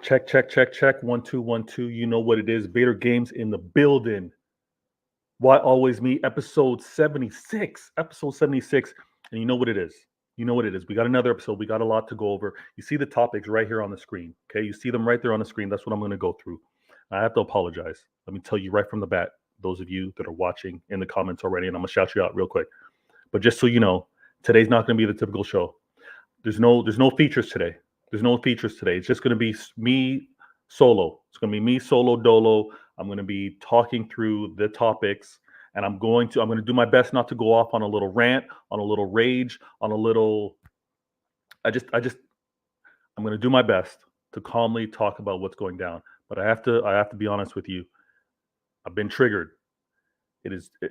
Check, check, check, check. 1, 2, 1, 2. You know what it is. Vader Games in the building. Why always me? Episode 76. Episode 76. And you know what it is. You know what it is. We got another episode. We got a lot to go over. You see the topics right here on the screen. Okay. You see them right there on the screen. That's what I'm going to go through. I have to apologize. Let me tell you right from the bat, those of you that are watching in the comments already, and I'm going to shout you out real quick. But just so you know, today's not going to be the typical show. There's no features today. There's no features today. It's just going to be me solo. It's going to be me solo dolo. I'm going to be talking through the topics, and I'm going to do my best not to go off on a little rant, on a little rage, on a little. I'm going to do my best to calmly talk about what's going down. But I have to be honest with you. I've been triggered. The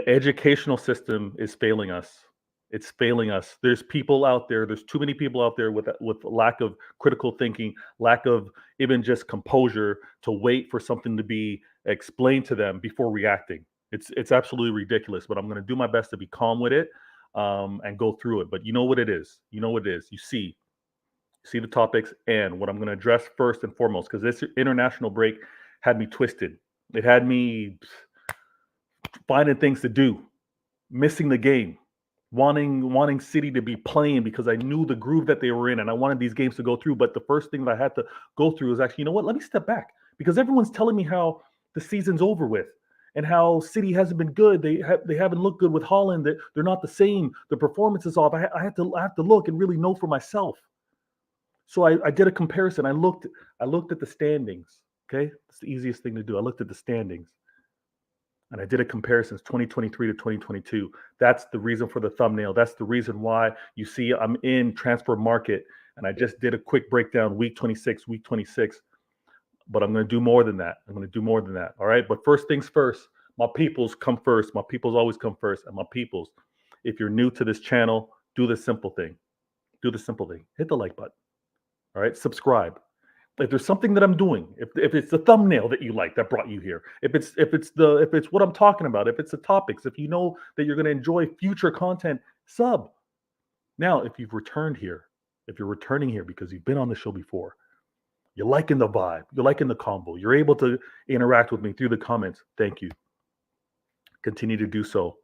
educational system is failing us. It's failing us. There's people out there. There's too many people out there with lack of critical thinking, lack of even just composure to wait for something to be explained to them before reacting. It's absolutely ridiculous. But I'm going to do my best to be calm with it and go through it. But you know what it is. You know what it is. You see the topics and what I'm going to address first and foremost, because this international break had me twisted. It had me finding things to do, missing the game. Wanting City to be playing because I knew the groove that they were in and I wanted these games to go through. But the first thing that I had to go through is actually, you know what? Let me step back, because everyone's telling me how the season's over with and how City hasn't been good. They haven't looked good with Haaland. That they're not the same. The performance is off. I have to look and really know for myself. So I did a comparison. I looked at the standings. Okay, it's the easiest thing to do. I looked at the standings. And I did a comparison 2023 to 2022. That's the reason for the thumbnail. That's the reason why you see I'm in transfer market. And I just did a quick breakdown, week 26. But I'm going to do more than that. All right. But first things first, my peoples come first. My peoples always come first. And my peoples, if you're new to this channel, do the simple thing. Hit the like button. All right. Subscribe. If there's something that I'm doing, if it's the thumbnail that you like that brought you here, if it's what I'm talking about, if it's the topics, if you know that you're going to enjoy future content, sub. Now, if you're returning here because you've been on the show before, you're liking the vibe, you're liking the combo, you're able to interact with me through the comments, thank you. Continue to do so.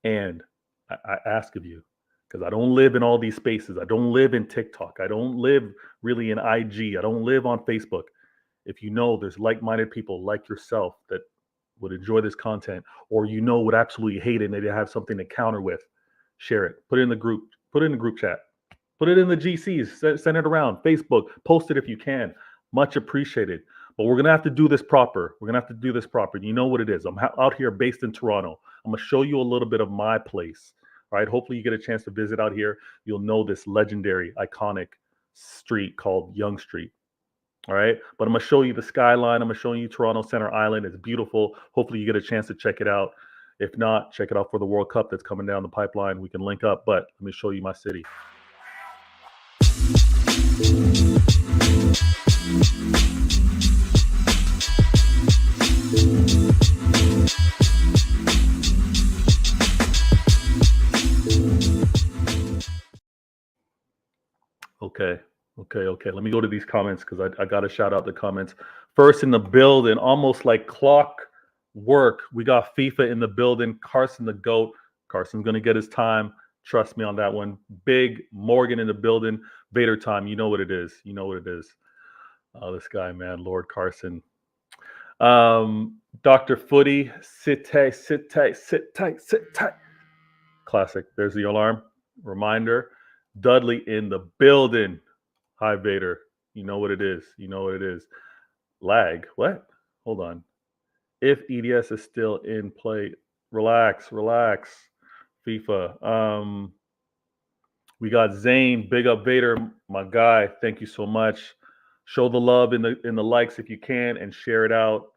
And I ask of you, because I don't live in all these spaces. I don't live in TikTok. I don't live really in IG. I don't live on Facebook. If you know there's like-minded people like yourself that would enjoy this content, or you know would absolutely hate it and they have something to counter with, share it. Put it in the group. Put it in the group chat. Put it in the GCs. Send it around. Facebook. Post it if you can. Much appreciated. But we're going to have to do this proper. You know what it is. I'm out here based in Toronto. I'm going to show you a little bit of my place. All right, hopefully you get a chance to visit out here. You'll know this legendary, iconic street called Yonge Street. All right, but I'm going to show you the skyline. I'm going to show you Toronto Center Island. It's beautiful. Hopefully you get a chance to check it out. If not, check it out for the World Cup that's coming down the pipeline. We can link up, but let me show you my city. Okay. Let me go to these comments because I got to shout out the comments. First in the building, almost like clock work. We got FIFA in the building. Carson the GOAT. Carson's going to get his time. Trust me on that one. Big Morgan in the building. Vader time. You know what it is. Oh, this guy, man. Lord Carson. Dr. Footy. Sit tight. Classic. There's the alarm. Reminder. Dudley in the building. Hi, Vader. You know what it is. Lag. What? Hold on. If EDS is still in play, relax. FIFA. We got Zane. Big up, Vader. My guy. Thank you so much. Show the love in the likes if you can and share it out.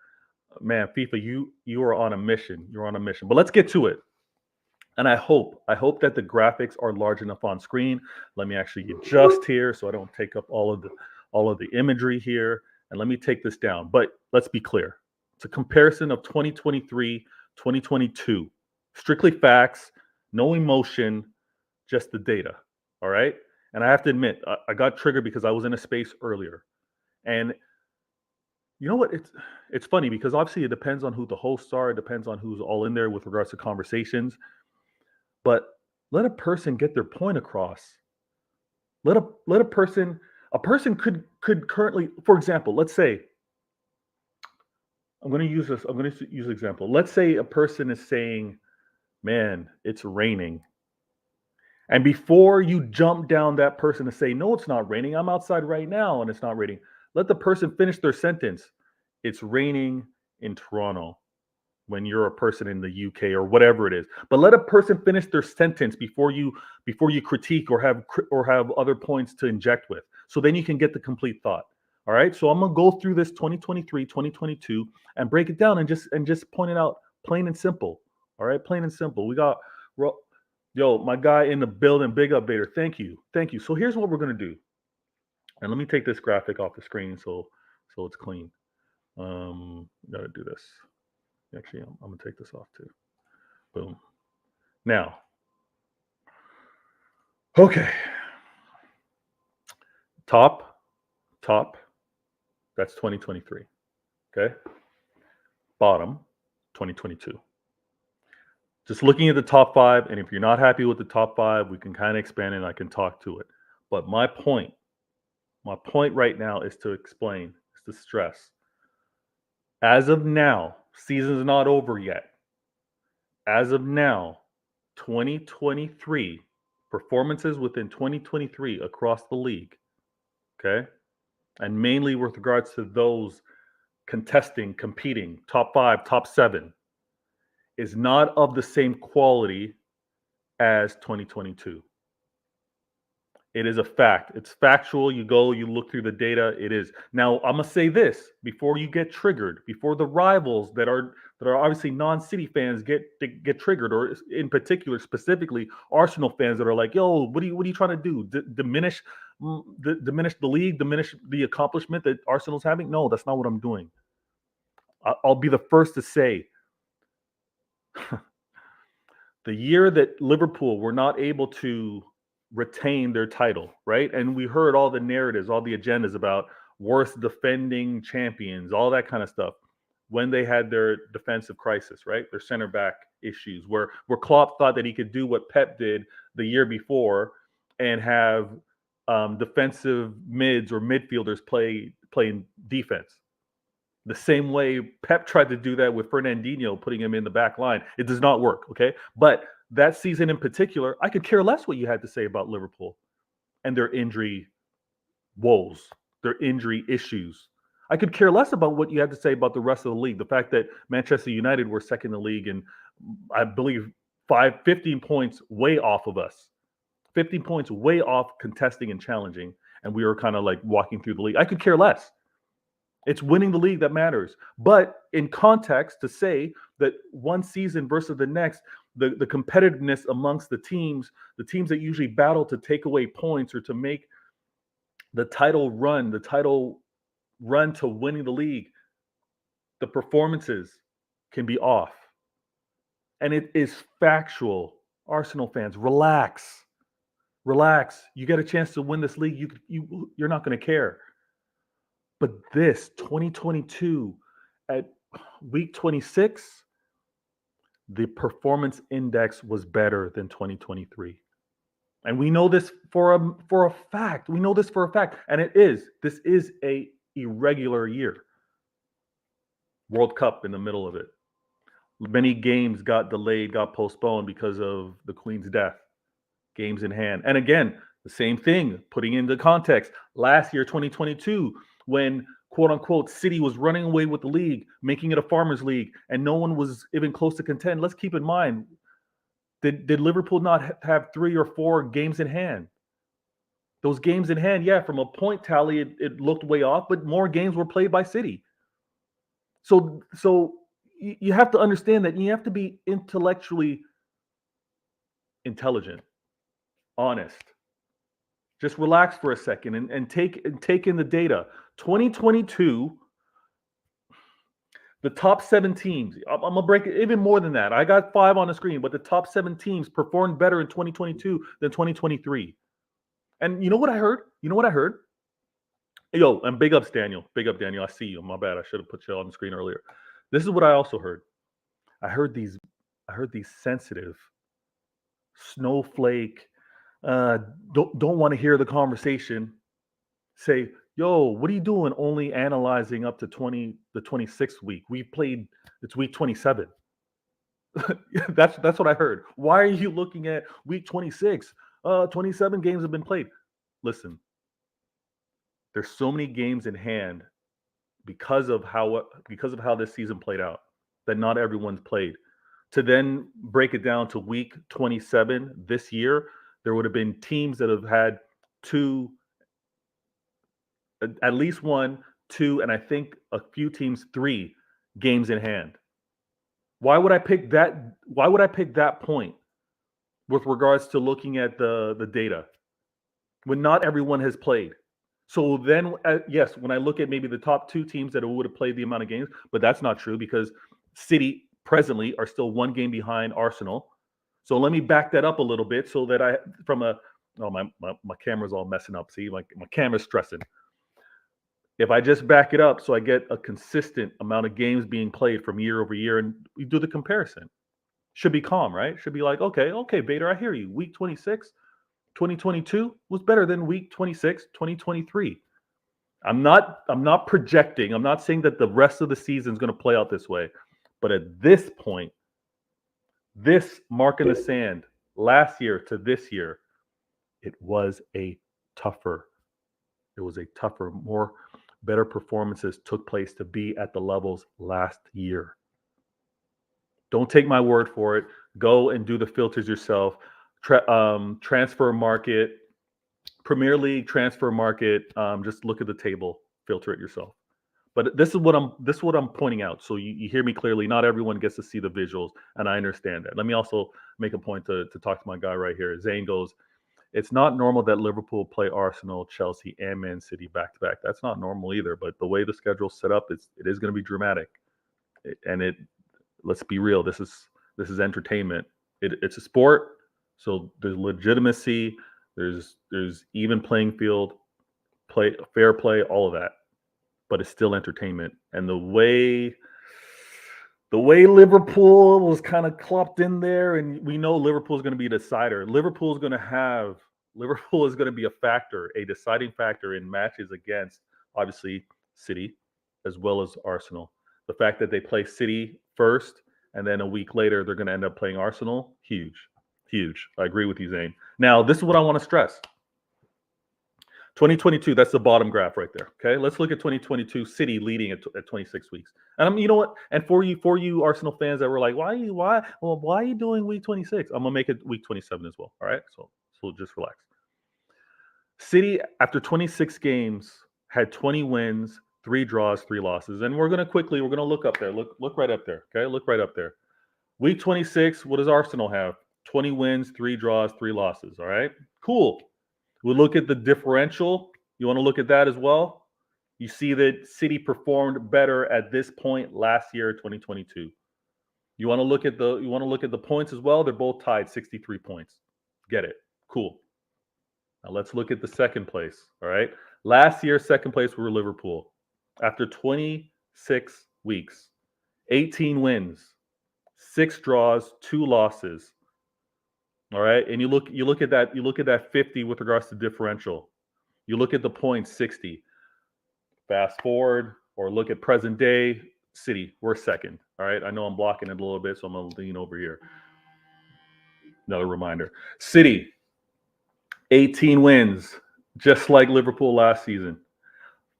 Man, FIFA, you are on a mission. But let's get to it. And I hope that the graphics are large enough on screen. Let me actually adjust here so I don't take up all of the imagery here. And let me take this down. But let's be clear. It's a comparison of 2023, 2022. Strictly facts, no emotion, just the data. All right? And I have to admit, I got triggered because I was in a space earlier. And you know what? It's funny because obviously it depends on who the hosts are. It depends on who's all in there with regards to conversations. But let a person get their point across. Let a person could currently, for example, let's say I'm going to use this. I'm going to use an example. Let's say a person is saying, "Man, it's raining," and before you jump down that person to say, "No, it's not raining. I'm outside right now, and it's not raining." Let the person finish their sentence. It's raining in Toronto when you're a person in the UK or whatever it is. But let a person finish their sentence before you critique or have other points to inject with. So then you can get the complete thought. All right? So I'm going to go through this 2023, 2022 and break it down and just point it out plain and simple. All right? Plain and simple. We got my guy in the building, big up Vader. Thank you. Thank you. So here's what we're going to do. And let me take this graphic off the screen so it's clean. Gotta do this. Actually, I'm gonna take this off too. Boom. Now, okay. Top. That's 2023. Okay. Bottom, 2022. Just looking at the top 5, and if you're not happy with the top 5, we can kind of expand and I can talk to it. But my point right now is to explain, is to stress. As of now, season's not over yet. As of now, 2023, performances within 2023 across the league, okay? And mainly with regards to those competing, top 5, top 7, is not of the same quality as 2022. It is a fact. It's factual. You look through the data. It is. Now, I'm gonna say this before you get triggered, before the rivals that are obviously non-City fans get triggered, or in particular, specifically Arsenal fans that are like, "Yo, what are you trying to do? Diminish the league, diminish the accomplishment that Arsenal's having?" No, that's not what I'm doing. I'll be the first to say, the year that Liverpool were not able to retain their title, right? And we heard all the narratives, all the agendas about worst defending champions, all that kind of stuff, when they had their defensive crisis, right? Their center back issues, where Klopp thought that he could do what Pep did the year before and have defensive mids or midfielders playing defense. The same way Pep tried to do that with Fernandinho, putting him in the back line. It does not work, okay? But that season in particular, I could care less what you had to say about Liverpool and their injury woes, their injury issues. I could care less about what you had to say about the rest of the league. The fact that Manchester United were second in the league and I believe 15 points way off of us. 15 points way off contesting and challenging. And we were kind of like walking through the league. I could care less. It's winning the league that matters. But in context, to say that one season versus the next, the competitiveness amongst the teams that usually battle to take away points or to make the title run to winning the league, the performances can be off. And it is factual. Arsenal fans, relax. You get a chance to win this league, you're not going to care. But this 2022 at week 26, the performance index was better than 2023. And we know this for a fact. We know this for a fact. And this is a irregular year. World Cup in the middle of it. Many games got delayed, got postponed because of the Queen's death. Games in hand. And again, the same thing, putting into context. Last year, 2022, when quote unquote City was running away with the league, making it a farmers league, and no one was even close to contend. Let's keep in mind, did Liverpool not have 3 or 4 games in hand? Those games in hand, yeah, from a point tally, it looked way off, but more games were played by City. So you have to understand that you have to be intellectually intelligent, honest. Just relax for a second and take in the data. 2022, the top 7 teams, I'm going to break it even more than that. I got 5 on the screen, but the top 7 teams performed better in 2022 than 2023. And you know what I heard? Yo, and big ups, Daniel. Big up, Daniel. I see you. My bad. I should have put you on the screen earlier. This is what I also heard. I heard these sensitive snowflake, don't want to hear the conversation. Say, yo, what are you doing? Only analyzing up to the 26th week. It's week 27. That's what I heard. Why are you looking at week 26? 27 games have been played. Listen, there's so many games in hand because of how this season played out that not everyone's played. To then break it down to week 27 this year, there would have been teams that have had at least 1, 2, and I think a few teams 3 games in hand. Why would I pick that point with regards to looking at the data when not everyone has played? So then, yes, when I look at maybe the top 2 teams that would have played the amount of games, but that's not true because City presently are still 1 game behind Arsenal. So let me back that up a little bit so that my camera's all messing up. See, my camera's stressing. If I just back it up so I get a consistent amount of games being played from year over year and we do the comparison, should be calm, right? Should be like, okay, Bader, I hear you. Week 26, 2022 was better than week 26, 2023. I'm not projecting. I'm not saying that the rest of the season is going to play out this way. But at this point, this mark in the sand, last year to this year, it was a tougher, better performances took place to be at the levels last year. Don't take my word for it. Go and do the filters yourself. Transfer market, Premier League transfer market. Just look at the table, filter it yourself. But this is what I'm pointing out. So you hear me clearly. Not everyone gets to see the visuals, and I understand that. Let me also make a point to talk to my guy right here. Zane goes, it's not normal that Liverpool play Arsenal, Chelsea, and Man City back to back. That's not normal either. But the way the schedule's set up, it is going to be dramatic. Let's be real. This is entertainment. It's a sport, so there's legitimacy. There's even playing field, fair play, all of that. But it's still entertainment. And the way Liverpool was kind of clumped in there, and we know Liverpool is going to be a decider. Liverpool is going to be a deciding factor in matches against, obviously, City as well as Arsenal. The fact that they play City first and then a week later they're going to end up playing Arsenal, huge. I agree with you, Zane. Now, this is what I want to stress. 2022, that's the bottom graph right there. Okay, let's look at 2022. City leading at 26 weeks. And you know what? And for you Arsenal fans that were like, why are you doing week 26? I'm gonna make it week 27 as well. All right, so just relax. City after 26 games had 20 wins, 3 draws, 3 losses, and we're gonna look up there. Look right up there. Okay, look right up there. Week 26. What does Arsenal have? 20 wins, 3 draws, 3 losses. All right, cool. We'll look at the differential. You want to look at that as well? You see that City performed better at this point last year, 2022. You want to look at the points as well? They're both tied, 63 points. Get it? Cool. Now let's look at the second place. All right. Last year, second place were Liverpool. After 26 weeks, 18 wins, 6 draws, 2 losses. All right, and you look at that 50 with regards to differential. You look at the points, 60. Fast forward or look at present day, City, we're second. All right, I know I'm blocking it a little bit, so I'm gonna lean over here. Another reminder. City, 18 wins, just like Liverpool last season.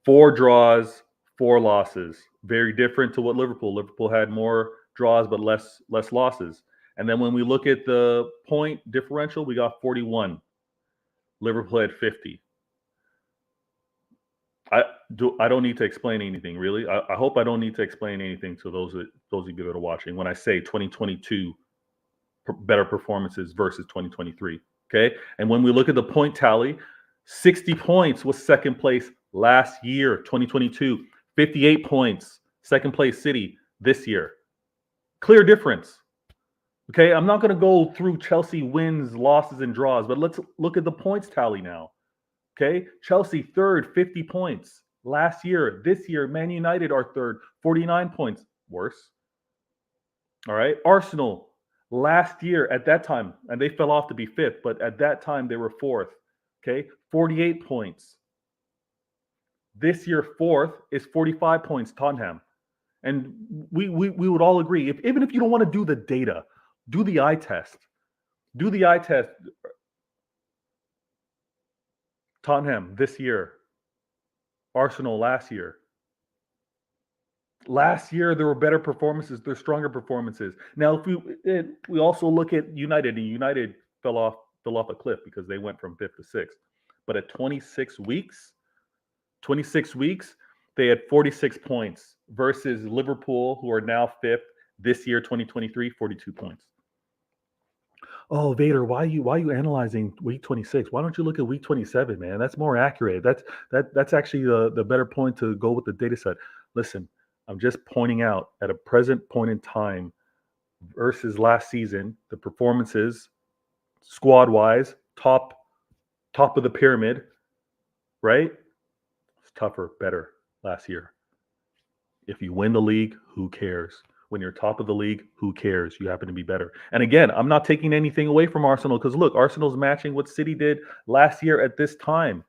4 draws, 4 losses. Very different to what Liverpool had more draws but less losses. And then when we look at the point differential, we got 41. Liverpool had 50. I don't need to explain anything, really. I hope I don't need to explain anything to those of you that are watching when I say 2022 better performances versus 2023. Okay, and when we look at the point tally, 60 points was second place last year, 2022. 58 points, second place City this year. Clear difference. Okay, I'm not going to go through Chelsea wins, losses, and draws, but let's look at the points tally now. Okay, Chelsea third, 50 points last year. This year, Man United are third, 49 points. Worse. All right, Arsenal last year at that time, and they fell off to be fifth, but at that time they were fourth. Okay, 48 points. This year, fourth is 45 points, Tottenham. And we would all agree, even if you don't want to do the data, do the eye test. Do the eye test. Tottenham this year, Arsenal last year. Last year there were better performances, there's stronger performances. Now, if we also look at United, and United fell off a cliff because they went from fifth to sixth. But at 26 weeks, they had 46 points versus Liverpool, who are now fifth this year, 2023, 42 points. Oh, Vader, why are you analyzing week 26? Why don't you look at week 27, man? That's more accurate. That's actually the better point to go with the data set. Listen, I'm just pointing out at a present point in time versus last season, the performances squad wise, top of the pyramid, right? It's tougher, better last year. If you win the league, who cares? When you're top of the league, who cares? You happen to be better. And again, I'm not taking anything away from Arsenal, because look, Arsenal's matching what City did last year at this time,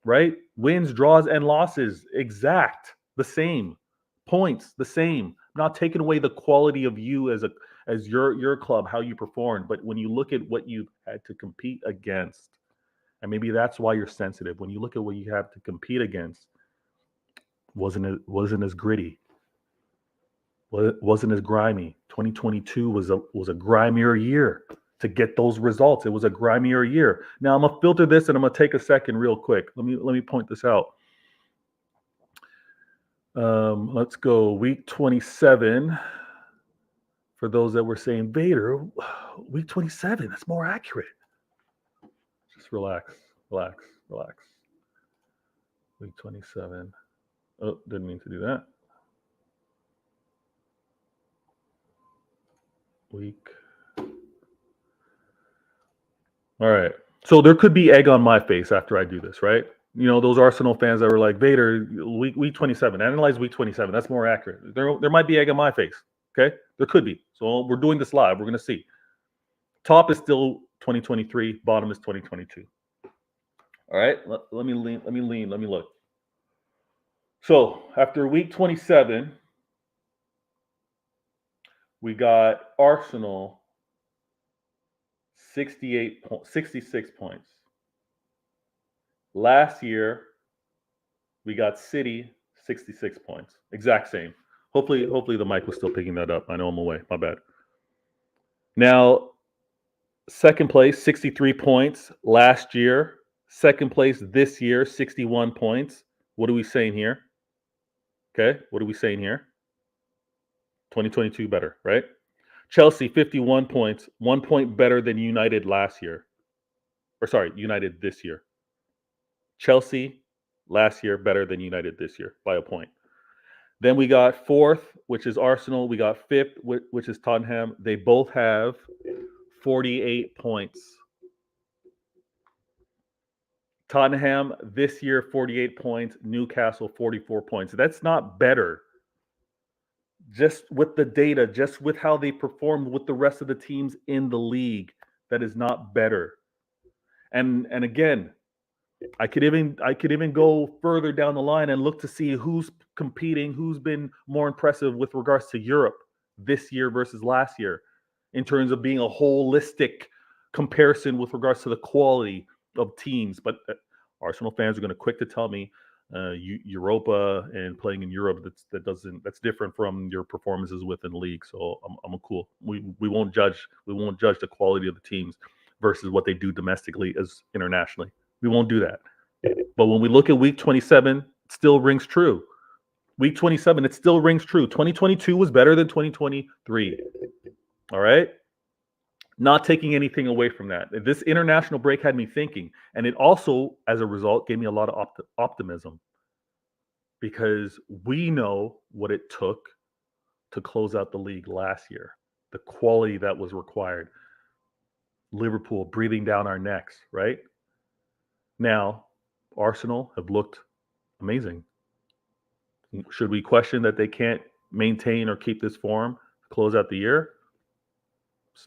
right? Wins, draws, and losses, exact, the same. Points, the same. Not taking away the quality of you as your club, how you performed. But when you look at what you had to compete against, and maybe that's why you're sensitive. When you look at what you have to compete against, wasn't as gritty. Wasn't as grimy. 2022 was a grimier year to get those results. It was a grimier year. Now I'm gonna filter this, and I'm gonna take a second real quick. Let me point this out. Let's go week 27. For those that were saying, Vader, week 27, that's more accurate. Just relax. Week 27. Oh, didn't mean to do that. Week. All right. So there could be egg on my face after I do this, right? You know, those Arsenal fans that were like, Vader, week 27, analyze week 27. That's more accurate. There might be egg on my face. Okay? There could be. So we're doing this live. We're going to see. Top is still 2023. Bottom is 2022. All right? Let me look. So after week 27, we got Arsenal 66 points. Last year, we got City 66 points. Exact same. Hopefully the mic was still picking that up. I know I'm away. My bad. Now, second place, 63 points last year. Second place this year, 61 points. What are we saying here? Okay, what are we saying here? 2022 better, right? Chelsea, 51 points, 1 point better than United last year. Or sorry, United this year. Chelsea last year better than United this year by a point. Then we got fourth, which is Arsenal. We got fifth, which is Tottenham. They both have 48 points. Tottenham this year, 48 points. Newcastle, 44 points. That's not better. Just with the data, just with how they performed with the rest of the teams in the league, that is not better. And again, I could even go further down the line and look to see who's competing, who's been more impressive with regards to Europe this year versus last year, in terms of being a holistic comparison with regards to the quality of teams. But Arsenal fans are going to quick to tell me Europa and playing in Europe that's different from your performances within the league. So I'm cool. We won't judge the quality of the teams versus what they do domestically as internationally. We won't do that. But when we look at week 27, it still rings true. Week 27, it still rings true. 2022 was better than 2023. All right? Not taking anything away from that. This international break had me thinking. And it also, as a result, gave me a lot of optimism. Because we know what it took to close out the league last year. The quality that was required. Liverpool breathing down our necks, right? Now, Arsenal have looked amazing. Should we question that they can't maintain or keep this form to close out the year?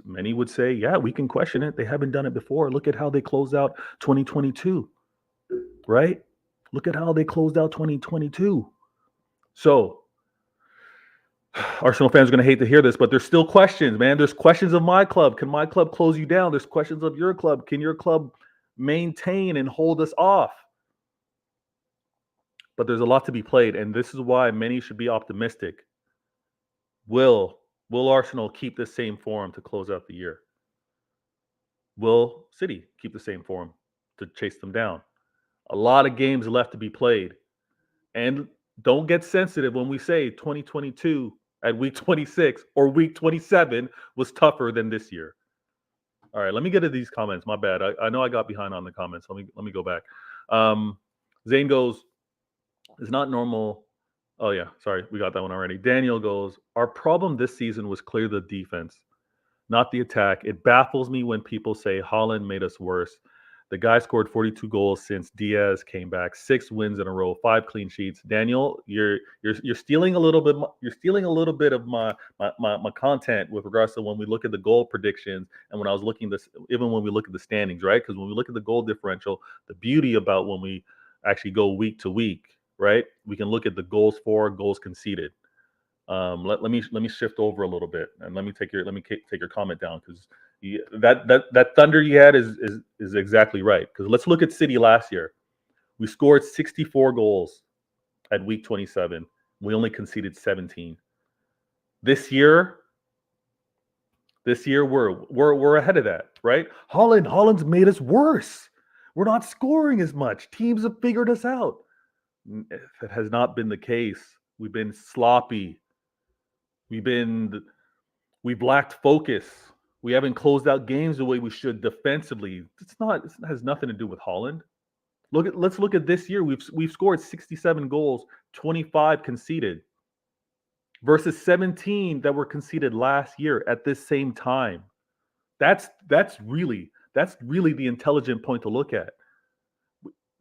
Many would say, yeah, we can question it. They haven't done it before. Look at how they closed out 2022, right? Look at how they closed out 2022. So, Arsenal fans are going to hate to hear this, but there's still questions, man. There's questions of my club. Can my club close you down? There's questions of your club. Can your club maintain and hold us off? But there's a lot to be played, and this is why many should be optimistic. Will Arsenal keep the same form to close out the year? Will City keep the same form to chase them down? A lot of games left to be played. And don't get sensitive when we say 2022 at week 26 or week 27 was tougher than this year. All right, let me get to these comments. My bad. I know I got behind on the comments. Let me go back. Zane goes, it's not normal. Oh, yeah. Sorry. We got that one already. Daniel goes, our problem this season was clear the defense, not the attack. It baffles me when people say Haaland made us worse. The guy scored 42 goals since Diaz came back, 6 wins in a row, 5 clean sheets. Daniel, you're stealing a little bit. You're stealing a little bit of my content with regards to when we look at the goal predictions and when I was looking this, even when we look at the standings, right? Because when we look at the goal differential, the beauty about when we actually go week to week, right? We can look at the goals for, goals conceded. Let me shift over a little bit and let me take your comment down because that thunder you had is exactly right. Because let's look at City last year. We scored 64 goals at week 27. We only conceded 17. This year we're ahead of that, right? Holland's made us worse. We're not scoring as much. Teams have figured us out. That has not been the case. We've been sloppy. We've lacked focus. We haven't closed out games the way we should defensively. It has nothing to do with Haaland. Let's look at this year. We've scored 67 goals, 25 conceded, versus 17 that were conceded last year at this same time. That's really the intelligent point to look at.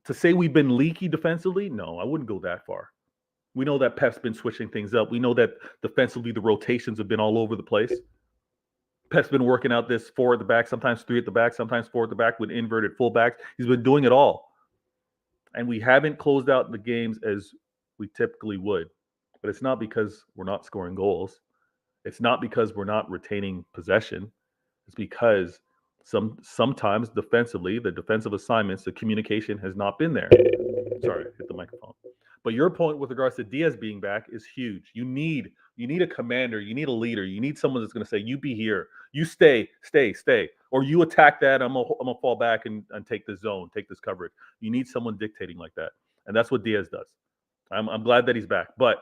To say we've been leaky defensively, no, I wouldn't go that far. We know that Pep's been switching things up. We know that defensively the rotations have been all over the place. Pep's been working out this 4 at the back, sometimes 3 at the back, sometimes 4 at the back with inverted fullbacks. He's been doing it all. And we haven't closed out the games as we typically would. But it's not because we're not scoring goals. It's not because we're not retaining possession. It's because sometimes defensively, the defensive assignments, the communication has not been there. Sorry, hit the microphone. But your point with regards to Diaz being back is huge. You need a commander. You need a leader. You need someone that's going to say, you be here. You stay. Or you attack that. I'm going to fall back and take this zone, take this coverage. You need someone dictating like that. And that's what Diaz does. I'm glad that he's back. But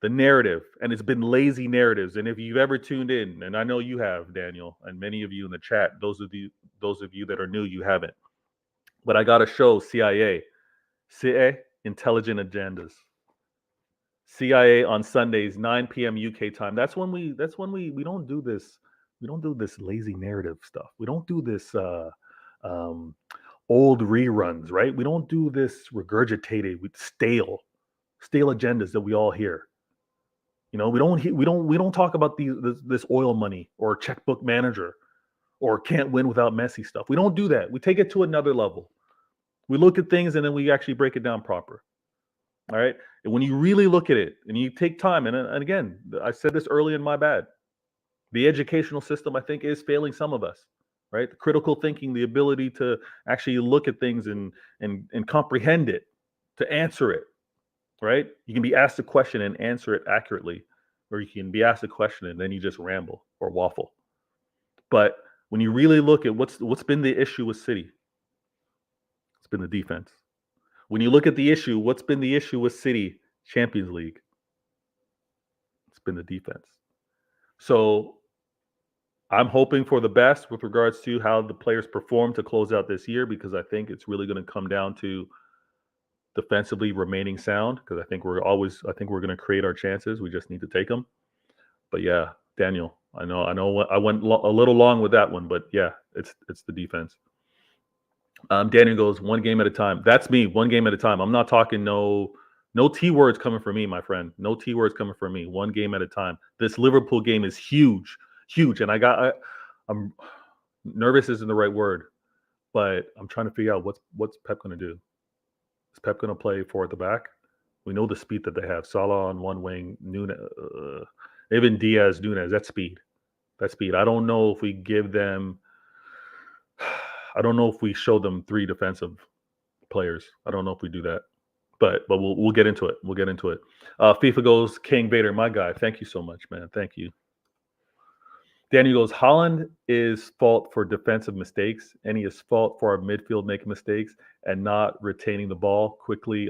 the narrative, and it's been lazy narratives. And if you've ever tuned in, and I know you have, Daniel, and many of you in the chat, those of you that are new, you haven't. But I got to show CIA, Intelligent Agendas. CIA on Sundays, 9 p.m. UK time. That's when we don't do this. We don't do this lazy narrative stuff. We don't do this old reruns, right? We don't do this regurgitated with stale agendas that we all hear. You know, we don't talk about this oil money or checkbook manager or can't win without Messi stuff. We don't do that. We take it to another level. We look at things and then we actually break it down proper. All right. And when you really look at it and you take time, and again, I said this early in my bad, the educational system, I think, is failing some of us, right? The critical thinking, the ability to actually look at things and comprehend it, to answer it, right? You can be asked a question and answer it accurately, or you can be asked a question and then you just ramble or waffle. But when you really look at what's been the issue with City, it's been the defense. When you look at the issue, what's been the issue with City Champions League? It's been the defense. So I'm hoping for the best with regards to how the players perform to close out this year, because I think it's really going to come down to defensively remaining sound, because I think we're going to create our chances. We just need to take them. But yeah, Daniel, I know I went a little long with that one, but yeah, it's the defense. Daniel goes, one game at a time. That's me, one game at a time. I'm not talking no T words coming from me, my friend. No T words coming from me. One game at a time. This Liverpool game is huge, huge, and I'm nervous isn't the right word, but I'm trying to figure out what's Pep going to do. Is Pep going to play four at the back? We know the speed that they have. Salah on one wing, Nunez, even Diaz, Nunez. That's speed. That's speed. I don't know if we give them. I don't know if we show them three defensive players. I don't know if we do that, but we'll get into it. We'll get into it. FIFA goes King Vader, my guy. Thank you so much, man. Thank you. Daniel goes, Holland is fault for defensive mistakes, and he is fault for our midfield making mistakes and not retaining the ball quickly.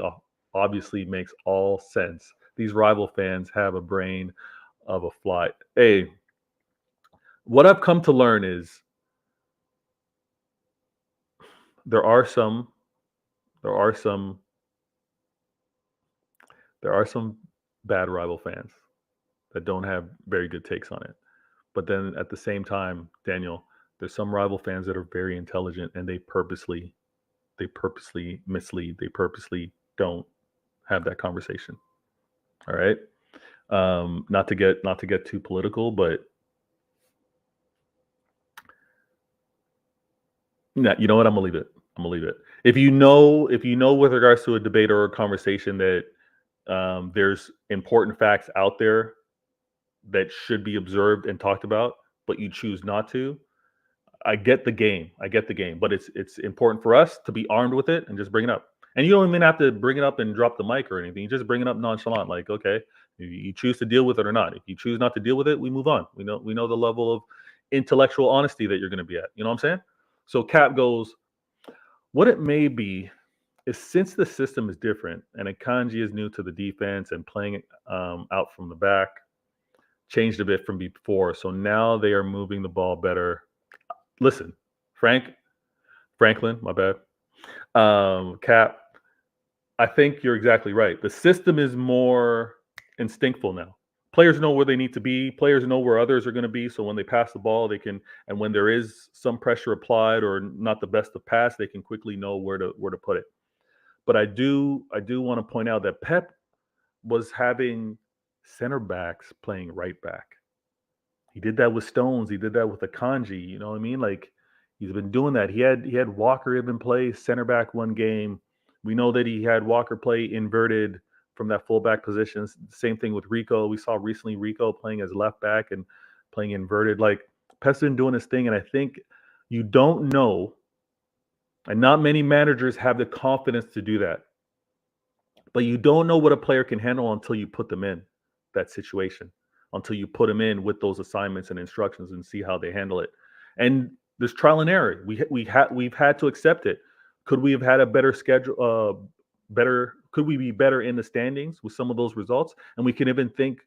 Obviously, makes all sense. These rival fans have a brain of a fly. Hey, what I've come to learn is there are some bad rival fans that don't have very good takes on it. But then at the same time, Daniel, there's some rival fans that are very intelligent and they purposely mislead. They purposely don't have that conversation. All right. Not to get too political, but no, you know what? I'm gonna leave it. If you know with regards to a debate or a conversation that there's important facts out there that should be observed and talked about, but you choose not to. I get the game, but it's important for us to be armed with it and just bring it up. And you don't even have to bring it up and drop the mic or anything. You just bring it up nonchalant, like, okay, you choose to deal with it or not. If you choose not to deal with it, we move on. We know the level of intellectual honesty that you're going to be at. You know what I'm saying? So Cap goes, what it may be is since the system is different and Akanji is new to the defense and playing out from the back, changed a bit from before. So now they are moving the ball better. Listen, Franklin, my bad. Cap, I think you're exactly right. The system is more instinctful now. Players know where they need to be. Players know where others are going to be. So when they pass the ball, they can, and when there is some pressure applied or not the best of pass, they can quickly know where to put it. But I do want to point out that Pep was having center backs playing right back. He did that with Stones. He did that with Akanji. You know what I mean? Like he's been doing that. He had Walker even play center back one game. We know that he had Walker play inverted from that fullback position. Same thing with Rico. We saw recently Rico playing as left back and playing inverted. Like Pep's been doing his thing, and I think you don't know, and not many managers have the confidence to do that. But you don't know what a player can handle until you put them in that situation, until you put them in with those assignments and instructions and see how they handle it. And there's trial and error. We've had to accept it. Could we have had a better schedule? Could we be better in the standings with some of those results? And we can even think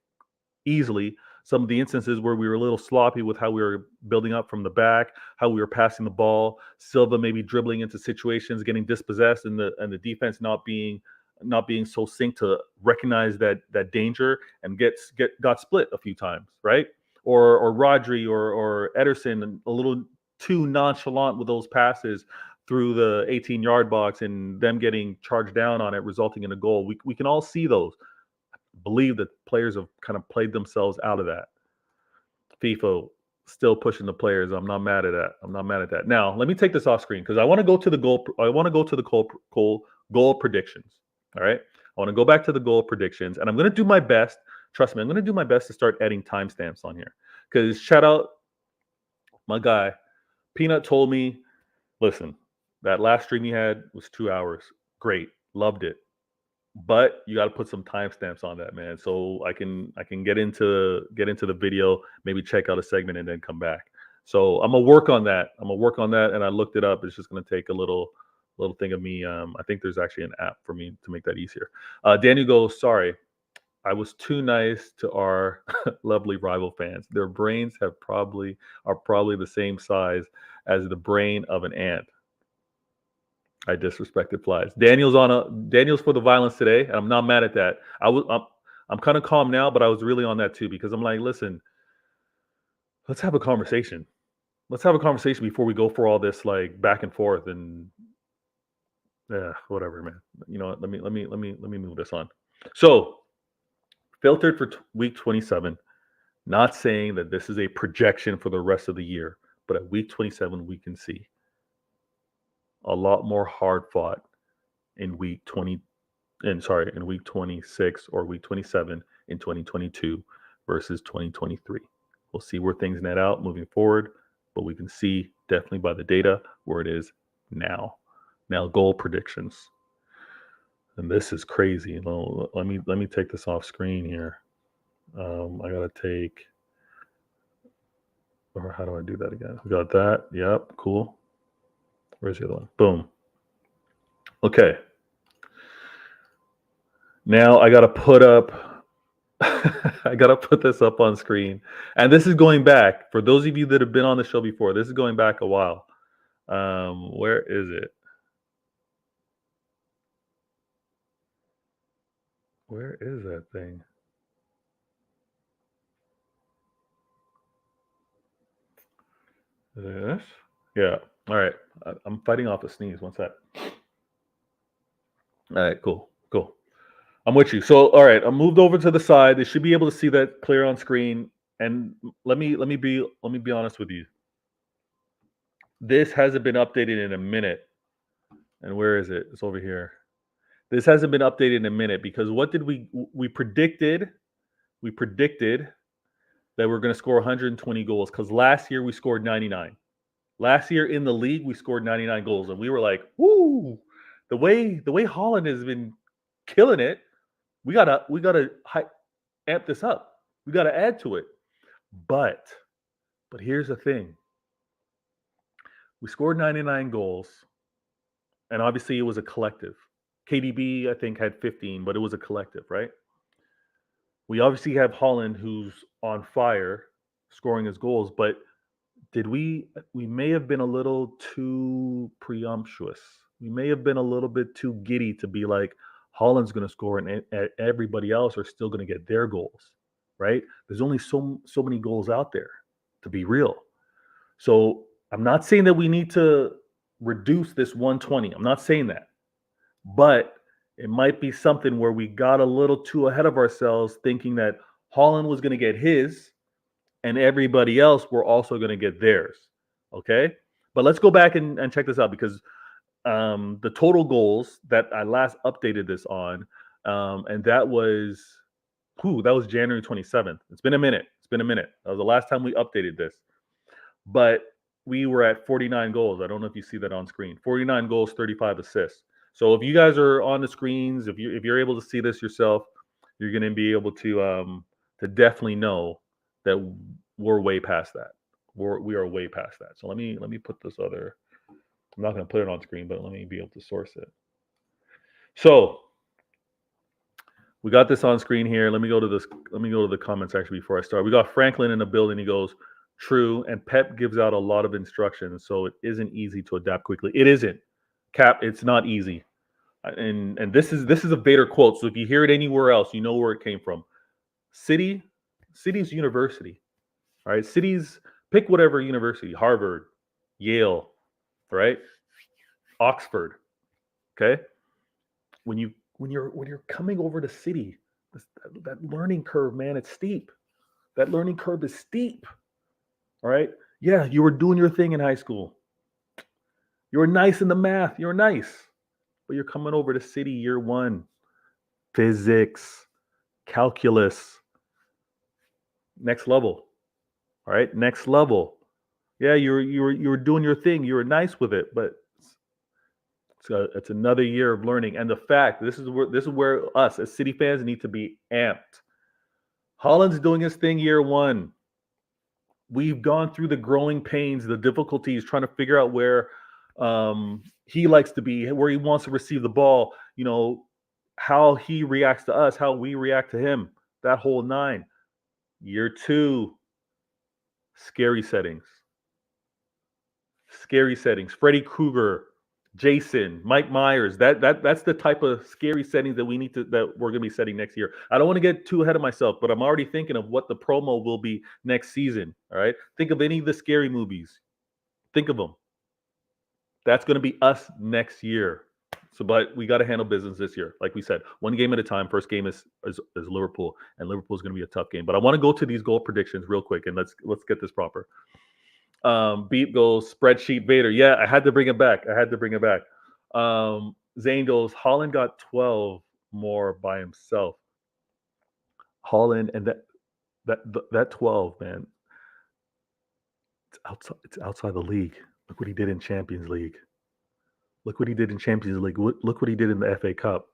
easily some of the instances where we were a little sloppy with how we were building up from the back, how we were passing the ball, Silva maybe dribbling into situations, getting dispossessed, and the defense not being so synced to recognize that danger and got split a few times, right? Or Rodri or Ederson a little too nonchalant with those passes through the 18-yard box and them getting charged down on it, resulting in a goal. We can all see those. Believe that players have kind of played themselves out of that. FIFA still pushing the players. I'm not mad at that. Now, let me take this off screen because I want to go to the goal. I want to go to the goal predictions. All right. I want to go back to the goal predictions, and I'm going to do my best. Trust me, I'm going to do my best to start adding timestamps on here because shout out my guy Peanut told me, listen, that last stream he had was 2 hours. Great, loved it. But you got to put some timestamps on that, man, so I can get into the video, maybe check out a segment and then come back. So I'm gonna work on that. And I looked it up. It's just gonna take a little thing of me. I think there's actually an app for me to make that easier. Daniel goes, sorry, I was too nice to our lovely rival fans. Their brains are probably the same size as the brain of an ant. I disrespected flies. Daniel's for the violence today, and I'm not mad at that. I'm kind of calm now, but I was really on that too because I'm like, listen, let's have a conversation. Let's have a conversation before we go for all this like back and forth. And Yeah, whatever, man. You know what? Let me move this on. So filtered for week 27. Not saying that this is a projection for the rest of the year, but at week 27 we can see a lot more hard fought in week 20 in week 26 or week 27 in 2022 versus 2023. We'll see where things net out moving forward, but we can see definitely by the data where it is now. Now goal predictions. And this is crazy. You know, let me take this off screen here. I gotta take, or how do I do that again? We got that. Yep, cool. Where's the other one? Boom. Okay. Now I gotta put up I gotta put this up on screen. And this is going back. For those of you that have been on the show before, this is going back a while. Where is it? Where is that thing? Is it this? Yeah. All right. I'm fighting off a sneeze. One sec. All right, cool. Cool. I'm with you. So, all right, I'm moved over to the side. They should be able to see that clear on screen. And let me be honest with you. This hasn't been updated in a minute. And where is it? It's over here. This hasn't been updated in a minute because what did we predicted? We predicted that we're going to score 120 goals because last year we scored 99. Last year in the league we scored 99 goals, and we were like, "Woo!" The way Holland has been killing it, we gotta amp this up. We gotta add to it. But here's the thing: we scored 99 goals, and obviously it was a collective. KDB I think had 15, but it was a collective, right? We obviously have Holland who's on fire, scoring his goals, but did we may have been a little too presumptuous. We may have been a little bit too giddy to be like Holland's going to score and everybody else are still going to get their goals, right? There's only so many goals out there, to be real. So I'm not saying that we need to reduce this 120. I'm not saying that, but it might be something where we got a little too ahead of ourselves, thinking that Holland was going to get his and everybody else were also going to get theirs. Okay. But let's go back and check this out because the total goals that I last updated this on, and that was January 27th. It's been a minute. It's been a minute. That was the last time we updated this. But we were at 49 goals. I don't know if you see that on screen. 49 goals, 35 assists. So if you guys are on the screens, if you're able to see this yourself, you're going to be able to definitely know that we're way past that. We are way past that. So let me put this other. I'm not going to put it on screen, but let me be able to source it. So we got this on screen here. Let me go to this. Let me go to the comments actually before I start. We got Franklin in the building. He goes, "True," and Pep gives out a lot of instructions, so it isn't easy to adapt quickly. It isn't, Cap. It's not easy. And this is a Vader quote. So if you hear it anywhere else, you know where it came from. City's university. All right, cities, pick whatever university, Harvard, Yale, right? Oxford. Okay. When you're coming over to city, that learning curve, man, it's steep. That learning curve is steep. All right. Yeah, you were doing your thing in high school. You were nice in the math. You were nice. But you're coming over to city year one. Physics, calculus, next level. All right, next level. Yeah, you were doing your thing. You were nice with it, but it's another year of learning. And the fact this is where us as City fans need to be amped. Holland's doing his thing year one. We've gone through the growing pains, the difficulties, trying to figure out where he likes to be, where he wants to receive the ball. You know how he reacts to us, how we react to him. That whole nine. Year two, scary settings. Scary settings. Freddy Krueger, Jason, Mike Myers. That's the type of scary settings that we're gonna be setting next year. I don't want to get too ahead of myself, but I'm already thinking of what the promo will be next season. All right. Think of any of the scary movies. Think of them. That's gonna be us next year. So, but we got to handle business this year. Like we said, one game at a time. First game is Liverpool, and Liverpool is going to be a tough game. But I want to go to these goal predictions real quick, and let's get this proper. Beep goes spreadsheet Vader. Yeah, I had to bring it back. Zane goes, Holland got 12 more by himself. Holland and that 12, man. It's outside the league. Look what he did in Champions League. Look what he did in Champions League. Look what he did in the FA Cup.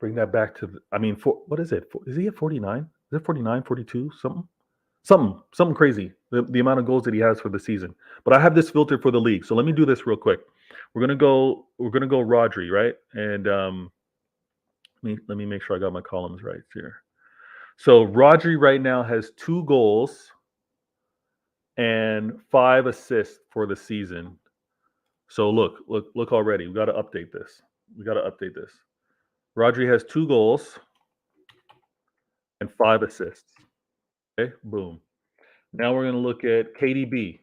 Bring that back to what is it? Is he at 49? Is it 49, 42, something crazy. The amount of goals that he has for the season. But I have this filter for the league. So let me do this real quick. We're gonna go Rodri, right? And let me make sure I got my columns right here. So Rodri right now has 2 goals and 5 assists for the season. So look already. We got to update this. Rodri has 2 goals and 5 assists. Okay, boom. Now we're going to look at KDB.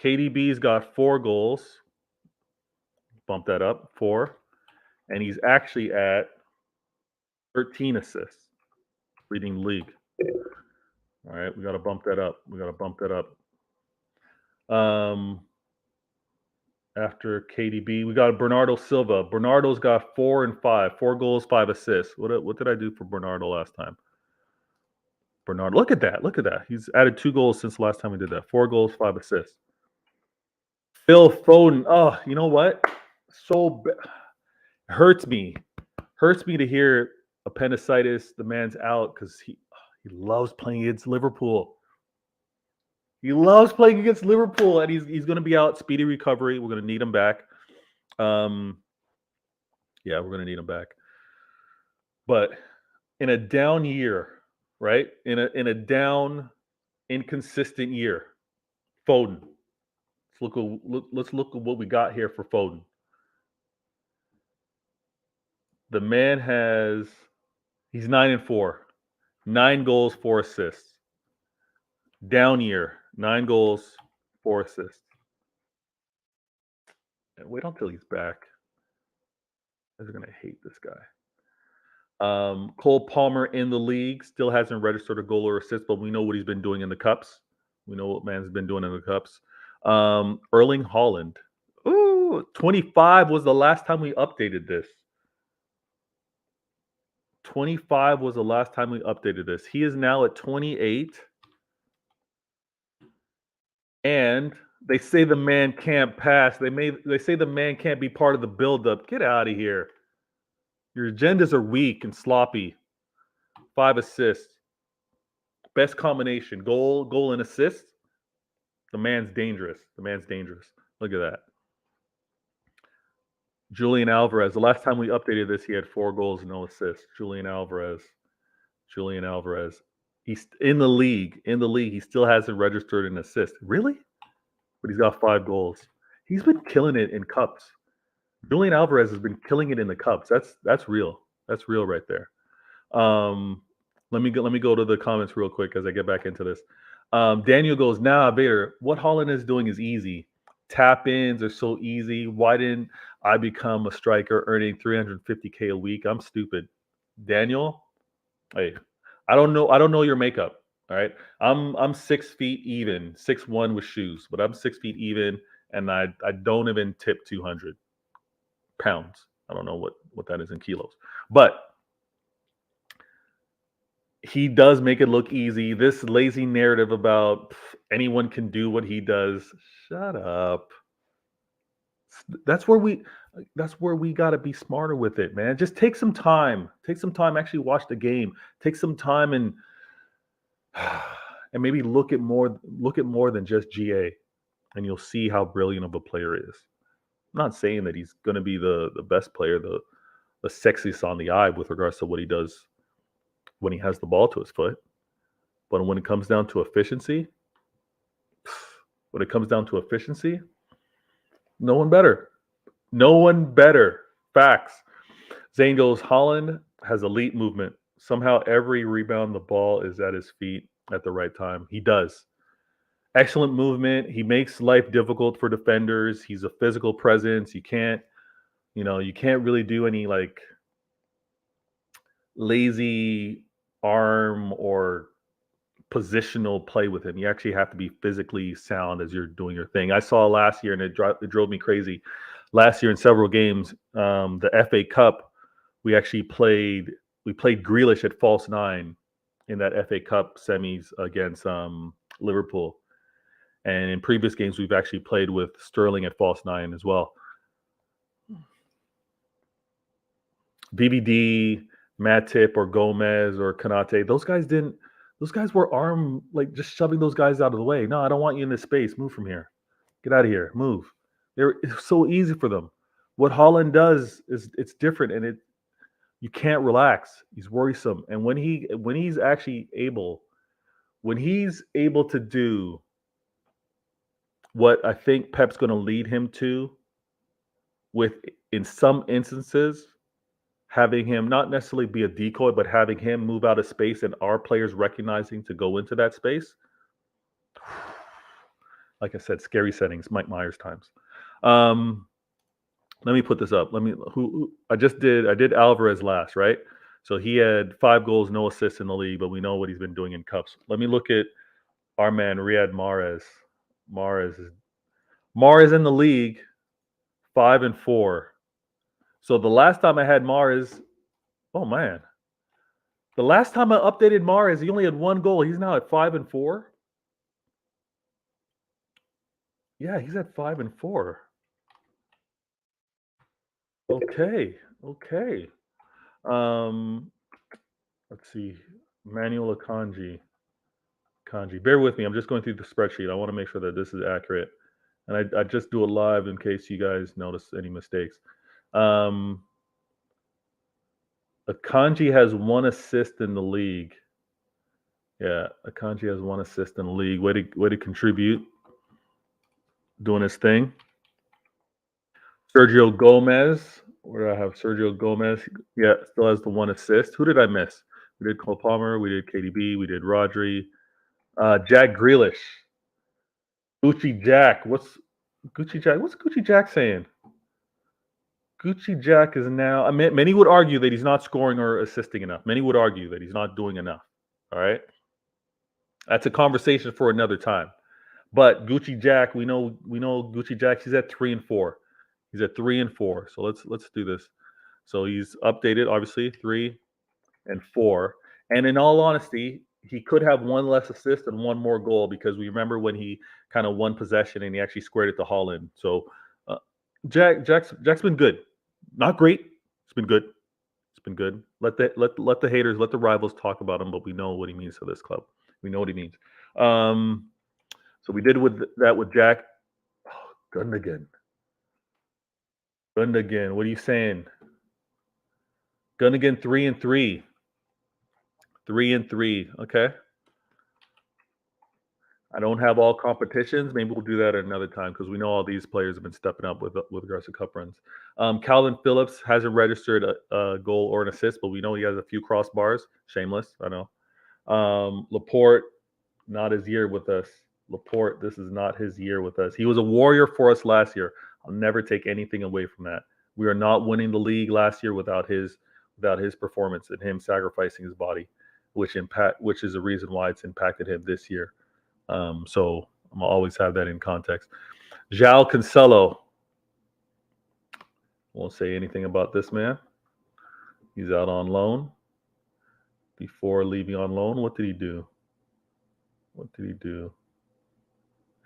KDB's got 4 goals. Bump that up, 4. And he's actually at 13 assists, leading the league. All right, we got to bump that up. After KDB, we got Bernardo Silva. Bernardo's got 4 and 5, 4 goals, 5 assists. What did I do for Bernardo last time? Bernardo, look at that. He's added 2 goals since the last time we did that. 4 goals, 5 assists. Phil Foden. Oh, you know what? Hurts me to hear appendicitis. The man's out because he loves playing against Liverpool. And he's going to be out. Speedy recovery. We're going to need him back. We're going to need him back. But in a down year, right? In a down, inconsistent year, Foden. Let's look at what we got here for Foden. The man he's 9 and 4, 9 goals, 4 assists. Down year, 9 goals, 4 assists. And wait until he's back. I'm gonna hate this guy. Cole Palmer in the league still hasn't registered a goal or assist, but we know what he's been doing in the cups. We know what man's been doing in the cups. Erling Haaland. Ooh, 25 was the last time we updated this. 25 was the last time we updated this. He is now at 28. And they say the man can't pass. They say the man can't be part of the buildup. Get out of here. Your agendas are weak and sloppy. 5 assists. Best combination. Goal and assist. The man's dangerous. Look at that. Julian Alvarez. The last time we updated this, he had 4 goals and no assists. Julian Alvarez. He's in the league. He still hasn't registered an assist. Really? But he's got 5 goals. He's been killing it in cups. Julian Alvarez has been killing it in the cups. That's real. That's real right there. Let me go to the comments real quick as I get back into this. Daniel goes, nah, Vader, what Holland is doing is easy. Tap-ins are so easy. Why didn't I become a striker earning $350K a week? I'm stupid. Daniel, hey, I don't know your makeup. All right. I'm 6 feet even, 6'1" with shoes, but I'm 6 feet even, and I don't even tip 200 pounds. I don't know what that is in kilos. But he does make it look easy. This lazy narrative about anyone can do what he does. Shut up. That's where we got to be smarter with it, man. Just take some time. Actually watch the game. Take some time and maybe look at more than just GA, and you'll see how brilliant of a player he is. I'm not saying that he's going to be the best player, the sexiest on the eye with regards to what he does when he has the ball to his foot. But when it comes down to efficiency, no one better. Facts. Zane goes, Holland has elite movement. Somehow every rebound the ball is at his feet at the right time. He does. Excellent movement. He makes life difficult for defenders. He's a physical presence. You can't really do any like lazy arm or positional play with him. You actually have to be physically sound as you're doing your thing. I saw last year, and it drove me crazy. Last year in several games, the FA Cup, we played Grealish at false nine in that FA Cup semis against Liverpool. And in previous games, we've actually played with Sterling at false nine as well. BVD, Matip, or Gomez, or Kanate, those guys were like just shoving those guys out of the way. No, I don't want you in this space. Move from here. Get out of here. Move. It's so easy for them. What Holland does is it's different, and you can't relax. He's worrisome, and when he's able to do what I think Pep's going to lead him to, with in some instances having him not necessarily be a decoy, but having him move out of space and our players recognizing to go into that space. Like I said, scary settings, Mike Myers times. Let me put this up. I did Alvarez last, right? So he had 5 goals, no assists in the league, but we know what he's been doing in cups. Let me look at our man Riyad Mahrez. Mahrez in the league, 5-4. So the last time I had Mahrez, oh man. The last time I updated Mahrez, he only had 1 goal. He's now at 5-4. Yeah, he's at 5-4. Okay. Let's see. Manuel Akanji. Bear with me. I'm just going through the spreadsheet. I want to make sure that this is accurate. And I just do it live in case you guys notice any mistakes. Akanji has 1 assist in the league. Yeah, Akanji has 1 assist in the league. Way to contribute. Doing his thing. Sergio Gomez. Where do I have Sergio Gomez? Yeah, still has the 1 assist. Who did I miss? We did Cole Palmer. We did KDB. We did Rodri. Jack Grealish. Gucci Jack. What's Gucci Jack saying? Gucci Jack is now. I mean, many would argue that he's not scoring or assisting enough. Many would argue that he's not doing enough. All right, that's a conversation for another time. But Gucci Jack, we know Gucci Jack. He's at 3-4. He's at 3-4. So let's do this. So he's updated, obviously 3-4. And in all honesty, he could have 1 less assist and 1 more goal, because we remember when he kind of won possession and he actually squared it to Holland. So Jack's been good. Not great. It's been good. Let the haters, let the rivals talk about him, but we know what he means to this club. We know what he means. So we did that with Jack. Oh, Gundogan. What are you saying? Gundogan 3-3. 3-3. Okay. I don't have all competitions. Maybe we'll do that at another time, because we know all these players have been stepping up with regards to cup runs. Calvin Phillips hasn't registered a goal or an assist, but we know he has a few crossbars. Shameless, I know. Laporte, not his year with us. Laporte, this is not his year with us. He was a warrior for us last year. I'll never take anything away from that. We are not winning the league last year without his performance and him sacrificing his body, which is the reason why it's impacted him this year. So I'm gonna always have that in context. João Cancelo. Won't say anything about this man. He's out on loan. Before leaving on loan, what did he do?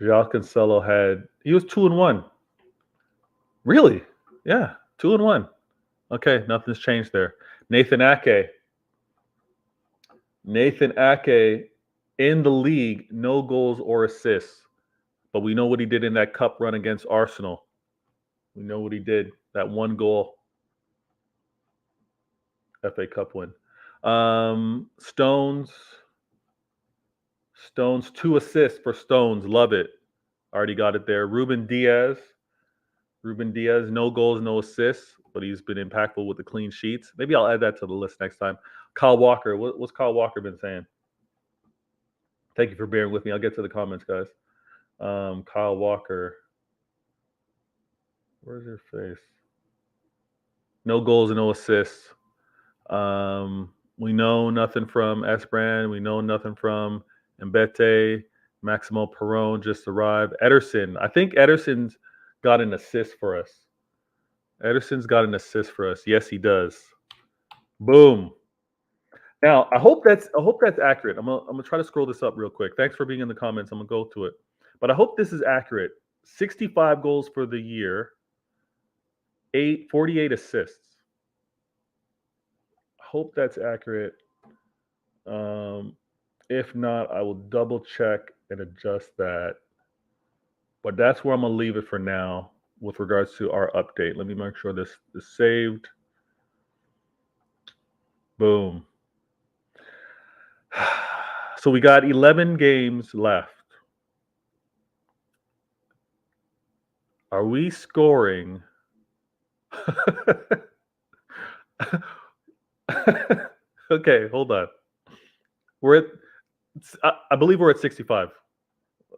João Cancelo he was 2-1. Really? Yeah, 2-1. Okay, nothing's changed there. Nathan Ake in the league, no goals or assists. But we know what he did in that cup run against Arsenal. We know what he did. That 1 goal. FA Cup win. Stones, 2 assists for Stones. Love it. Already got it there. Ruben Diaz, no goals, no assists, but he's been impactful with the clean sheets. Maybe I'll add that to the list next time. Kyle Walker, what's Kyle Walker been saying? Thank you for bearing with me. I'll get to the comments, guys. Kyle Walker. Where's your face? No goals and no assists. We know nothing from Esbrand. We know nothing from Mbete. Maximo Perron just arrived. Ederson. I think Ederson's got an assist for us. Yes, he does. Boom. Now, I hope that's accurate. I'm gonna try to scroll this up real quick. Thanks for being in the comments. I'm gonna go to it, but I hope this is accurate. 65 goals for the year, 48 assists. I hope that's accurate. If not, I will double check and adjust that. But that's where I'm gonna leave it for now with regards to our update. Let me make sure this is saved. Boom. So we got 11 games left. Are we scoring? Okay, hold on. We're at, I believe we're at 65.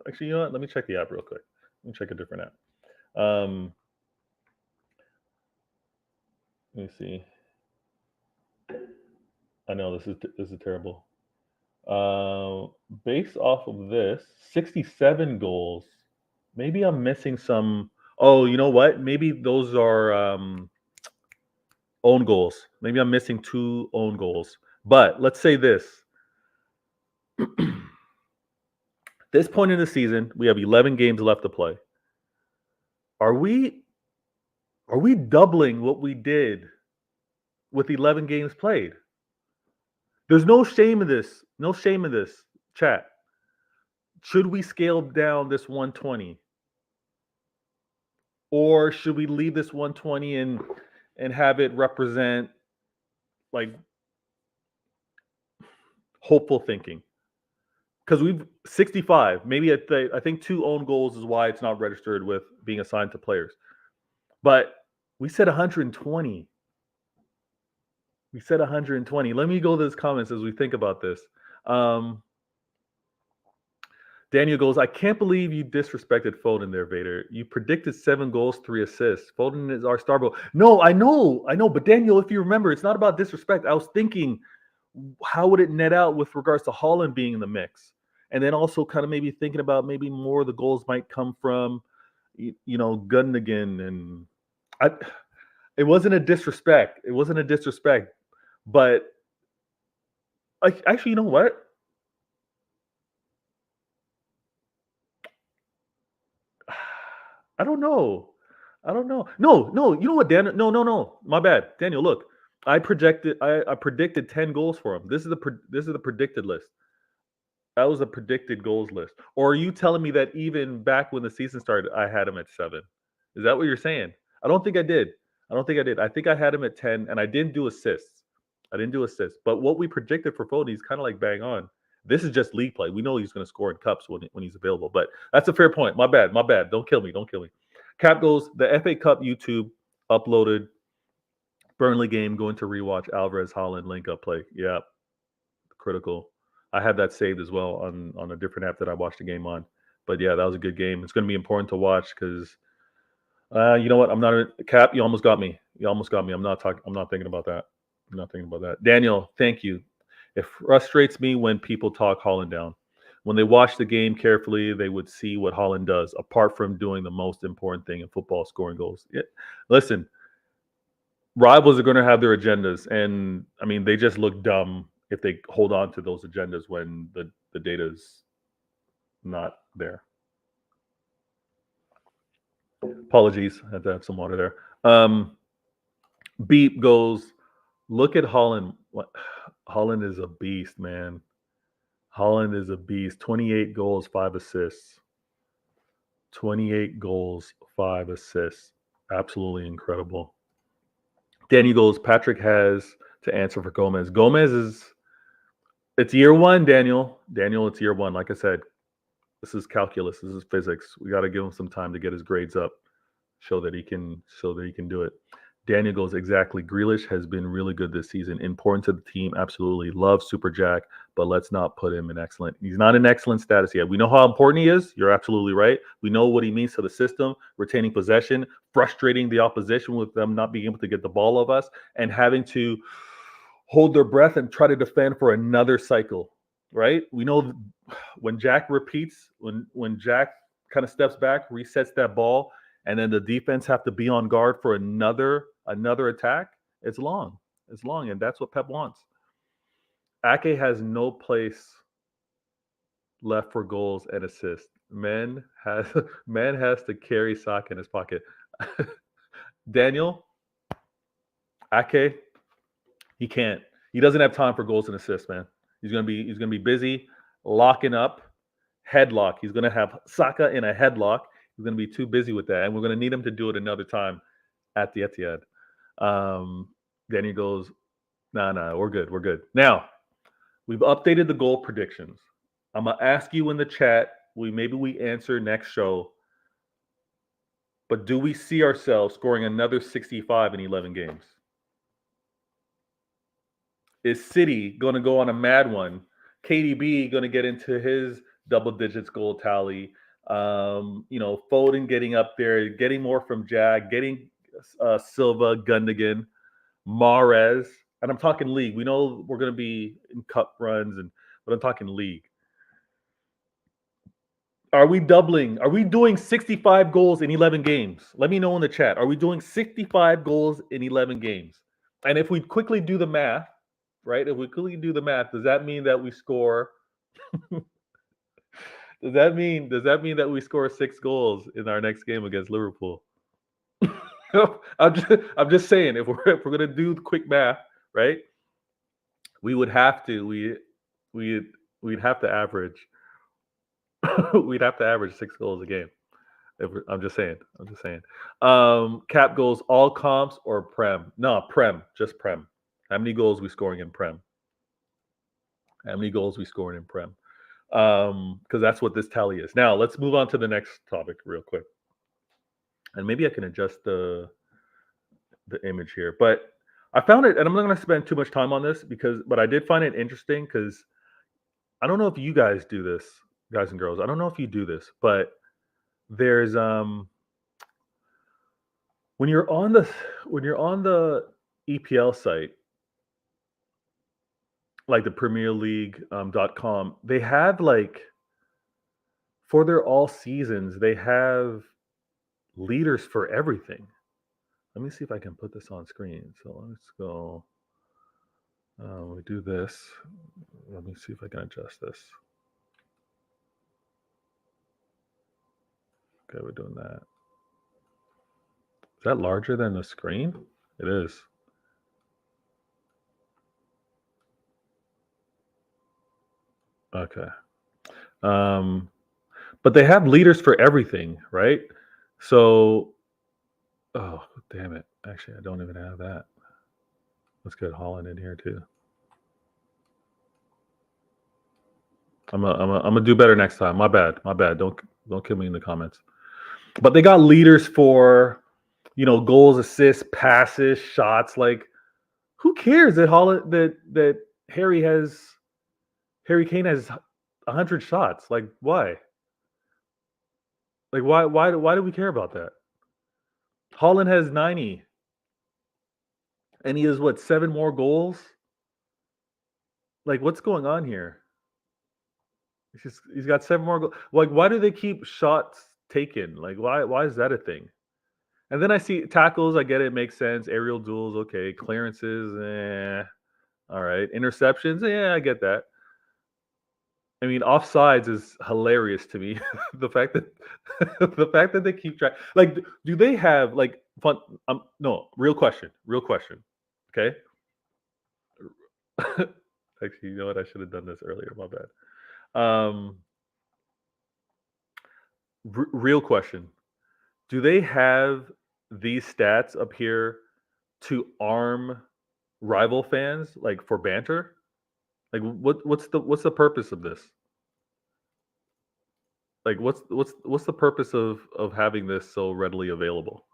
Actually, you know what? Let me check the app real quick. Let me check a different app. Let me see. I know this is terrible. Based off of this, 67 goals. Maybe I'm missing some. Oh, you know what? Maybe those are own goals. Maybe I'm missing 2 own goals. But let's say this. This point in the season, we have 11 games left to play. Are we doubling what we did with 11 games played? There's no shame in this. No shame in this, chat. Should we scale down this 120? Or should we leave this 120 and have it represent like hopeful thinking? Because we've 65. Maybe I think 2 own goals is why it's not registered with being assigned to players. But we said 120. We said 120. Let me go to those comments as we think about this. Daniel goes, I can't believe you disrespected Foden there, Vader. You predicted 7 goals, 3 assists. Foden is our star bro. No, I know. But Daniel, if you remember, it's not about disrespect. I was thinking, how would it net out with regards to Haaland being in the mix? And then also kind of maybe thinking about maybe more of the goals might come from, Gundogan. And it wasn't a disrespect. But actually, you know what? I don't know. No, you know what, Dan? No. My bad. Daniel, look. I predicted 10 goals for him. This is the predicted list. That was a predicted goals list. Or are you telling me that even back when the season started, I had him at 7? Is that what you're saying? I don't think I did. I think I had him at 10, and I didn't do assists. But what we predicted for Foden, he's kind of like bang on. This is just league play. We know he's going to score in cups when he's available. But that's a fair point. My bad. Don't kill me. Cap goes, the FA Cup YouTube uploaded Burnley game, going to rewatch Alvarez Haaland link up play. Yeah, critical. I have that saved as well on a different app that I watched the game on. But yeah, that was a good game. It's going to be important to watch because you know what? I'm not a Cap. You almost got me. I'm not thinking about that. Daniel, thank you. It frustrates me when people talk Haaland down. When they watch the game carefully, they would see what Haaland does, apart from doing the most important thing in football, scoring goals. Yeah. Listen, rivals are going to have their agendas, and I mean, they just look dumb if they hold on to those agendas when the data is not there. Apologies, I had to have some water there. Beep goes, look at Haaland. Haaland is a beast, man. Haaland is a beast. 28 goals, 5 assists. 28 goals, 5 assists. Absolutely incredible. Danny goes, Patrick has to answer for Gomez. It's year 1, Daniel. It's year 1. Like I said, this is calculus. This is physics. We got to give him some time to get his grades up, show that he can do it. Daniel goes, exactly. Grealish has been really good this season. Important to the team, absolutely. Love Super Jack, but let's not put him in excellent. He's not in excellent status yet. We know how important he is. You're absolutely right. We know what he means to the system, retaining possession, frustrating the opposition with them not being able to get the ball of us, and having to hold their breath and try to defend for another cycle, right? We know when Jack repeats, when Jack kind of steps back, resets that ball, and then the defense have to be on guard for another attack. It's long, and that's what Pep wants. Ake has no place left for goals and assists. Man has to carry Saka in his pocket. Daniel Ake, he can't. He doesn't have time for goals and assists, man. He's gonna be busy locking up, headlock. He's gonna have Saka in a headlock. He's gonna be too busy with that, and we're gonna need him to do it another time at the Etihad. Then he goes, nah, we're good. Now, we've updated the goal predictions. I'm gonna ask you in the chat. Maybe we answer next show. But do we see ourselves scoring another 65 in 11 games? Is City going to go on a mad one? KDB going to get into his double digits goal tally? Foden getting up there, getting more from Jack, getting Silva, Gundogan, Mahrez, and I'm talking league. We know we're going to be in cup runs, but I'm talking league. Are we doubling? Are we doing 65 goals in 11 games? Let me know in the chat. Are we doing 65 goals in 11 games? And if we quickly do the math, right? If we quickly do the math, does that mean that we score? Does that mean that we score 6 goals in our next game against Liverpool? I'm just saying, if we're gonna do quick math, right? We would have to we'd have to average we'd have to average 6 goals a game. I'm just saying. Cap goes all comps or Prem? No, Prem, just Prem. How many goals we scoring in Prem? Because that's what this tally is. Now let's move on to the next topic real quick, and maybe I can adjust the image here. But I found it, and I'm not going to spend too much time on this but I did find it interesting because I don't know if you guys do this, guys and girls. I don't know if you do this, but there's when you're on the EPL site, like the Premier League .com, they have like for their all seasons, they have leaders for everything. Let me see if I can put this on screen. So let's go. We do this. Let me see if I can adjust this. Okay, we're doing that. Is that larger than the screen? It is. Okay. But they have leaders for everything, right? So, oh, damn it. Actually, I don't even have that. Let's get Holland in here too. I'm gonna do better next time. My bad. Don't kill me in the comments. But they got leaders for, goals, assists, passes, shots. Like, who cares that Harry Kane has 100 shots? Like, why? Like, why do we care about that? Holland has 90, and he has 7 more goals? Like, what's going on here? He's got 7 more goals. Like, why do they keep shots taken? Like, why is that a thing? And then I see tackles. I get it, makes sense. Aerial duels, okay. Clearances, all right. Interceptions, I get that. I mean, offsides is hilarious to me. the fact that they keep track. Like, do they have like fun? No, real question. Okay. Actually, you know what? I should have done this earlier. My bad. Real question. Do they have these stats up here to arm rival fans, like for banter? Like, what's the purpose of this? Like, what's the purpose of having this so readily available?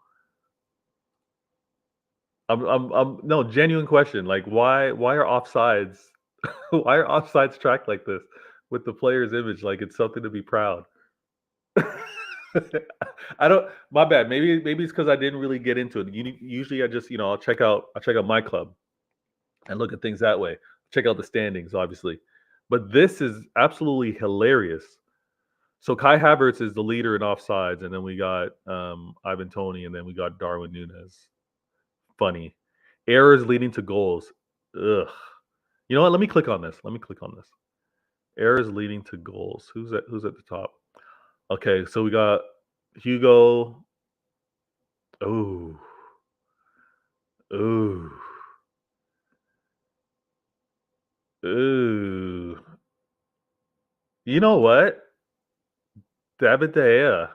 No, genuine question. Like, why are offsides? Why are offsides tracked like this with the player's image? Like it's something to be proud. I don't. My bad. Maybe it's because I didn't really get into it. Usually, I just I'll check out my club and look at things that way. Check out the standings, obviously. But this is absolutely hilarious. So Kai Havertz is the leader in offsides, and then we got Ivan Toney, and then we got Darwin Nunes. Funny. Errors leading to goals. Ugh. You know what? Let me click on this. Errors leading to goals. Who's at the top? Okay, so we got Hugo. Ooh. Ooh. Ooh. You know what? David De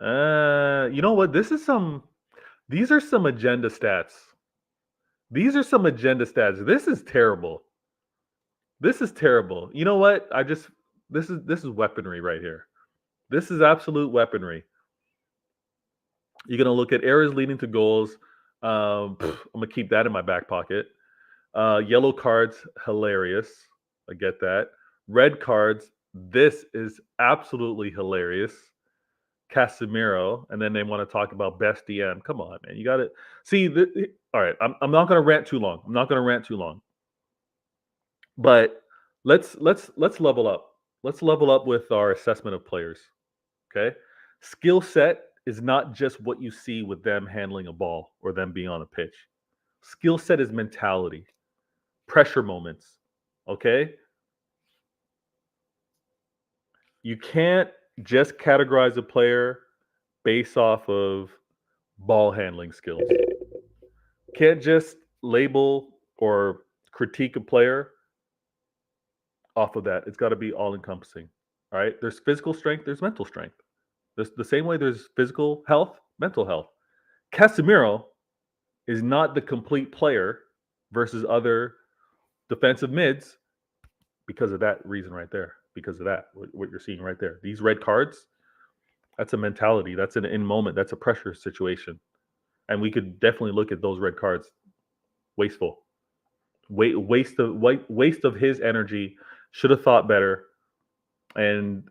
Gea. You know what? These are some agenda stats. This is terrible. This is terrible. You know what? This is weaponry right here. This is absolute weaponry. You're gonna look at errors leading to goals. I'm gonna keep that in my back pocket. Yellow cards, hilarious. I get that. Red cards, this is absolutely hilarious. Casemiro, and then they want to talk about best DM. Come on, man. You got to see. All right, I'm not going to rant too long. But let's level up. Let's level up with our assessment of players. Okay, skill set is not just what you see with them handling a ball or them being on a pitch. Skill set is mentality, pressure moments. Okay, you can't just categorize a player based off of ball handling skills. Can't just label or critique a player off of that. It's got to be all encompassing. All right. There's physical strength, there's mental strength. There's the same way there's physical health, mental health. Casemiro is not the complete player versus other defensive mids because of that reason right there. Because of that, what you're seeing right there. These red cards, that's a mentality. That's an in moment. That's a pressure situation. And we could definitely look at those red cards. Wasteful. Waste of his energy. Should have thought better. And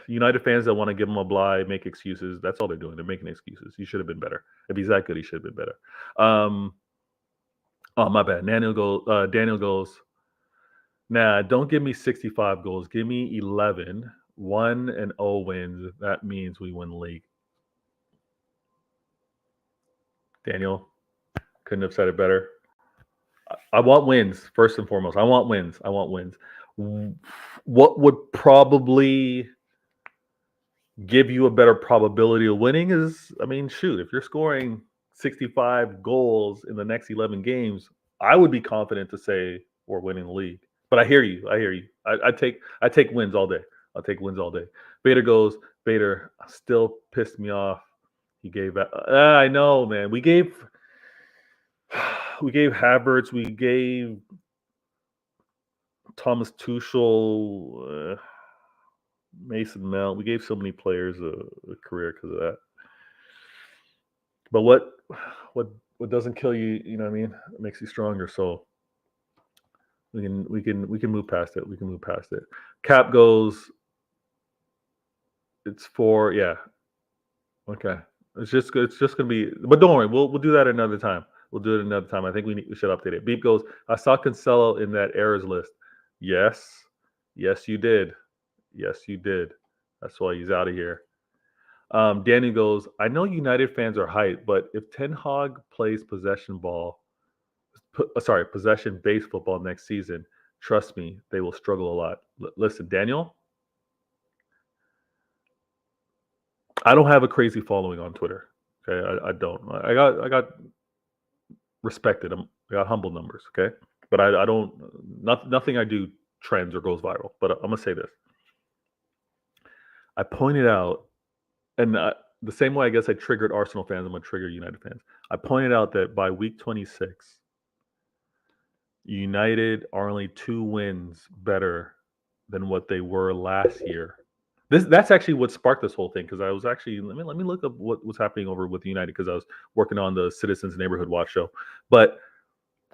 United fans that want to give him a bly, make excuses. That's all they're doing. They're making excuses. He should have been better. If he's that good, he should have been better. Oh my bad. Daniel goes. Nah, don't give me 65 goals. Give me 11. 1-0 wins. That means we win the league. Daniel couldn't have said it better. I want wins first and foremost. I want wins. What would probably give you a better probability of winning is, I mean, shoot, if you're scoring 65 goals in the next 11 games, I would be confident to say we're winning the league. But I hear you. I take wins all day. I'll take wins all day. Bader goes, Bader still pissed me off. He gave I know, man. We gave Havertz, we gave Thomas Tuchel, Mason Mount. We gave so many players a career because of that. But what doesn't kill you, you know what I mean? It makes you stronger. So we can move past it. Cap goes. It's for Okay. It's just gonna be. But don't worry. We'll do that another time. I think we should update it. Beep goes. I saw Cancelo in that errors list. Yes, you did. That's why he's out of here. Danny goes, I know United fans are hyped, but if Ten Hag plays possession based football next season, trust me, they will struggle a lot. Listen, Daniel, I don't have a crazy following on Twitter. Okay, I don't. I got respected. I got humble numbers. Okay, but I don't. Nothing I do trends or goes viral. But I'm gonna say this. I pointed out, and the same way I guess I triggered Arsenal fans, I'm gonna trigger United fans. I pointed out that by week 26, United are only 2 wins better than what they were last year That's actually what sparked this whole thing, because I was actually let me look up what was happening over with United, because I was working on the Citizens Neighborhood Watch show. But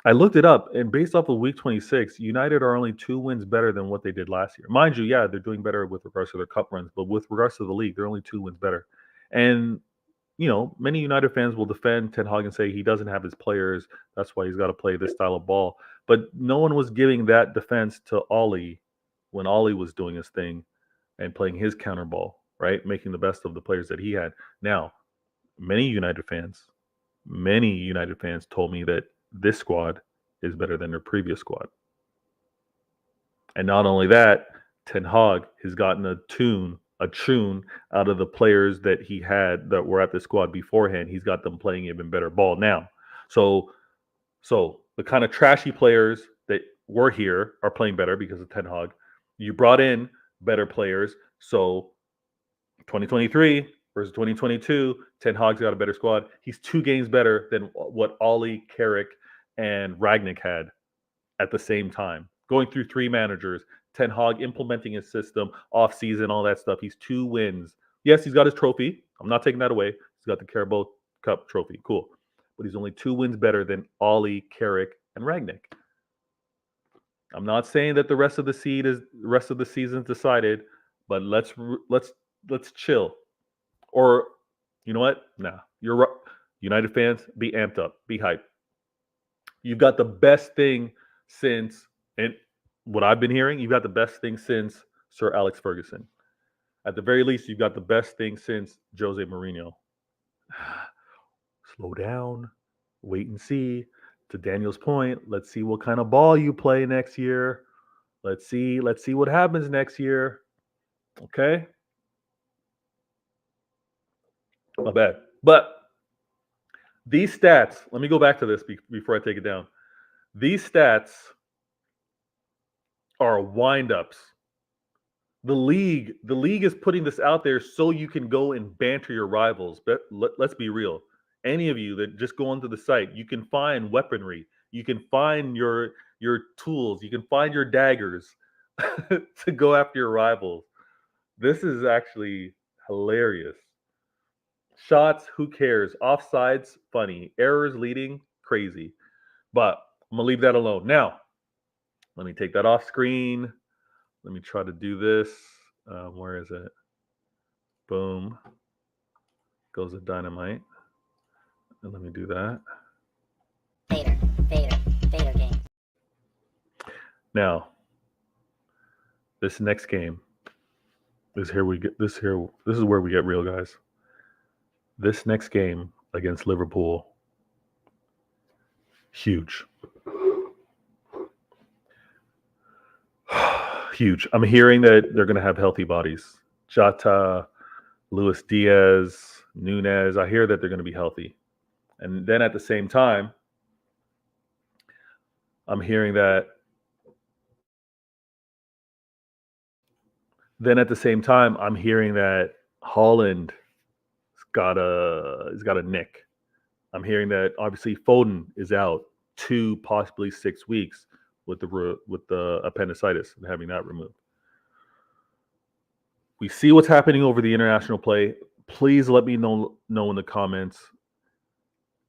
I looked it up, and based off of week 26, United are only 2 wins better than what they did last year. Mind you, yeah, they're doing better with regards to their cup runs, but with regards to the league, they're only 2 wins better. And many United fans will defend Ten Hag and say he doesn't have his players. That's why he's got to play this style of ball. But no one was giving that defense to Ollie when Ollie was doing his thing and playing his counter ball, right? Making the best of the players that he had. Now, many United fans told me that this squad is better than their previous squad. And not only that, Ten Hag has gotten a tune out of the players that he had that were at the squad beforehand. He's got them playing even better ball now. So the kind of trashy players that were here are playing better because of Ten Hag. You brought in better players. So 2023 versus 2022, Ten Hag's got a better squad. He's 2 games better than what Ollie, Carrick, and Ragnick had at the same time. Going through 3 managers, Ten Hag implementing his system, off-season, all that stuff. He's 2 wins. Yes, he's got his trophy. I'm not taking that away. He's got the Carabao Cup trophy. Cool. But he's only 2 wins better than Ollie, Carrick, and Ragnick. I'm not saying that the rest of the season's decided, but let's chill. Or you know what? Nah, you're right. United fans, be amped up, be hyped. You've got the best thing since, and what I've been hearing, you've got the best thing since Sir Alex Ferguson. At the very least, you've got the best thing since Jose Mourinho. Slow down, wait and see. To Daniel's point, let's see what kind of ball you play next year. Let's see what happens next year. Okay? My bad. But these stats, let me go back to this before I take it down. These stats are wind-ups. The league is putting this out there so you can go and banter your rivals. But let's be real. Any of you that just go onto the site, you can find weaponry. You can find your tools. You can find your daggers to go after your rivals. This is actually hilarious. Shots, who cares? Offsides, funny. Errors leading, crazy. But I'm going to leave that alone. Now, let me take that off screen. Let me try to do this. Where is it? Boom. Goes the dynamite. And let me do that. Vader game. Now, this next game is where we get real, guys. This next game against Liverpool, huge. Huge. I'm hearing that they're going to have healthy bodies. Jota, Luis Diaz, Nunez. I hear that they're going to be healthy. And then at the same time, I'm hearing that Haaland got a nick. I'm hearing that obviously Foden is out 2, possibly 6 weeks with the appendicitis and having that removed. We see what's happening over the international play. Please let me know in the comments.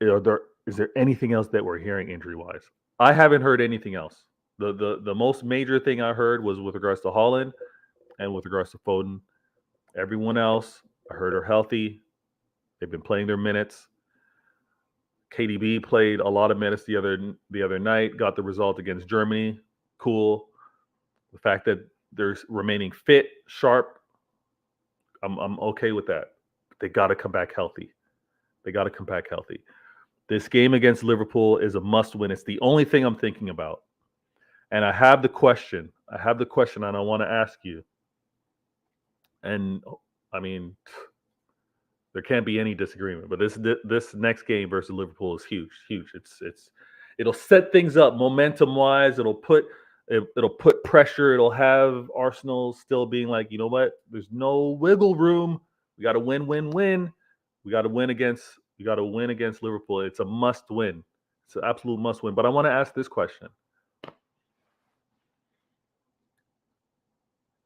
Is there anything else that we're hearing injury-wise? I haven't heard anything else. The most major thing I heard was with regards to Haaland and with regards to Foden. Everyone else, I heard, are healthy. They've been playing their minutes. KDB played a lot of minutes the other night, got the result against Germany. Cool. The fact that they're remaining fit, sharp, I'm okay with that. They got to come back healthy. This game against Liverpool is a must-win. It's the only thing I'm thinking about. And I have the question, and I want to ask you. And I mean, there can't be any disagreement. But this next game versus Liverpool is huge. It'll set things up momentum-wise. It'll put pressure. It'll have Arsenal still being like, you know what? There's no wiggle room. We got to win. We got to win against Liverpool. It's a must-win. It's an absolute must-win. But I want to ask this question: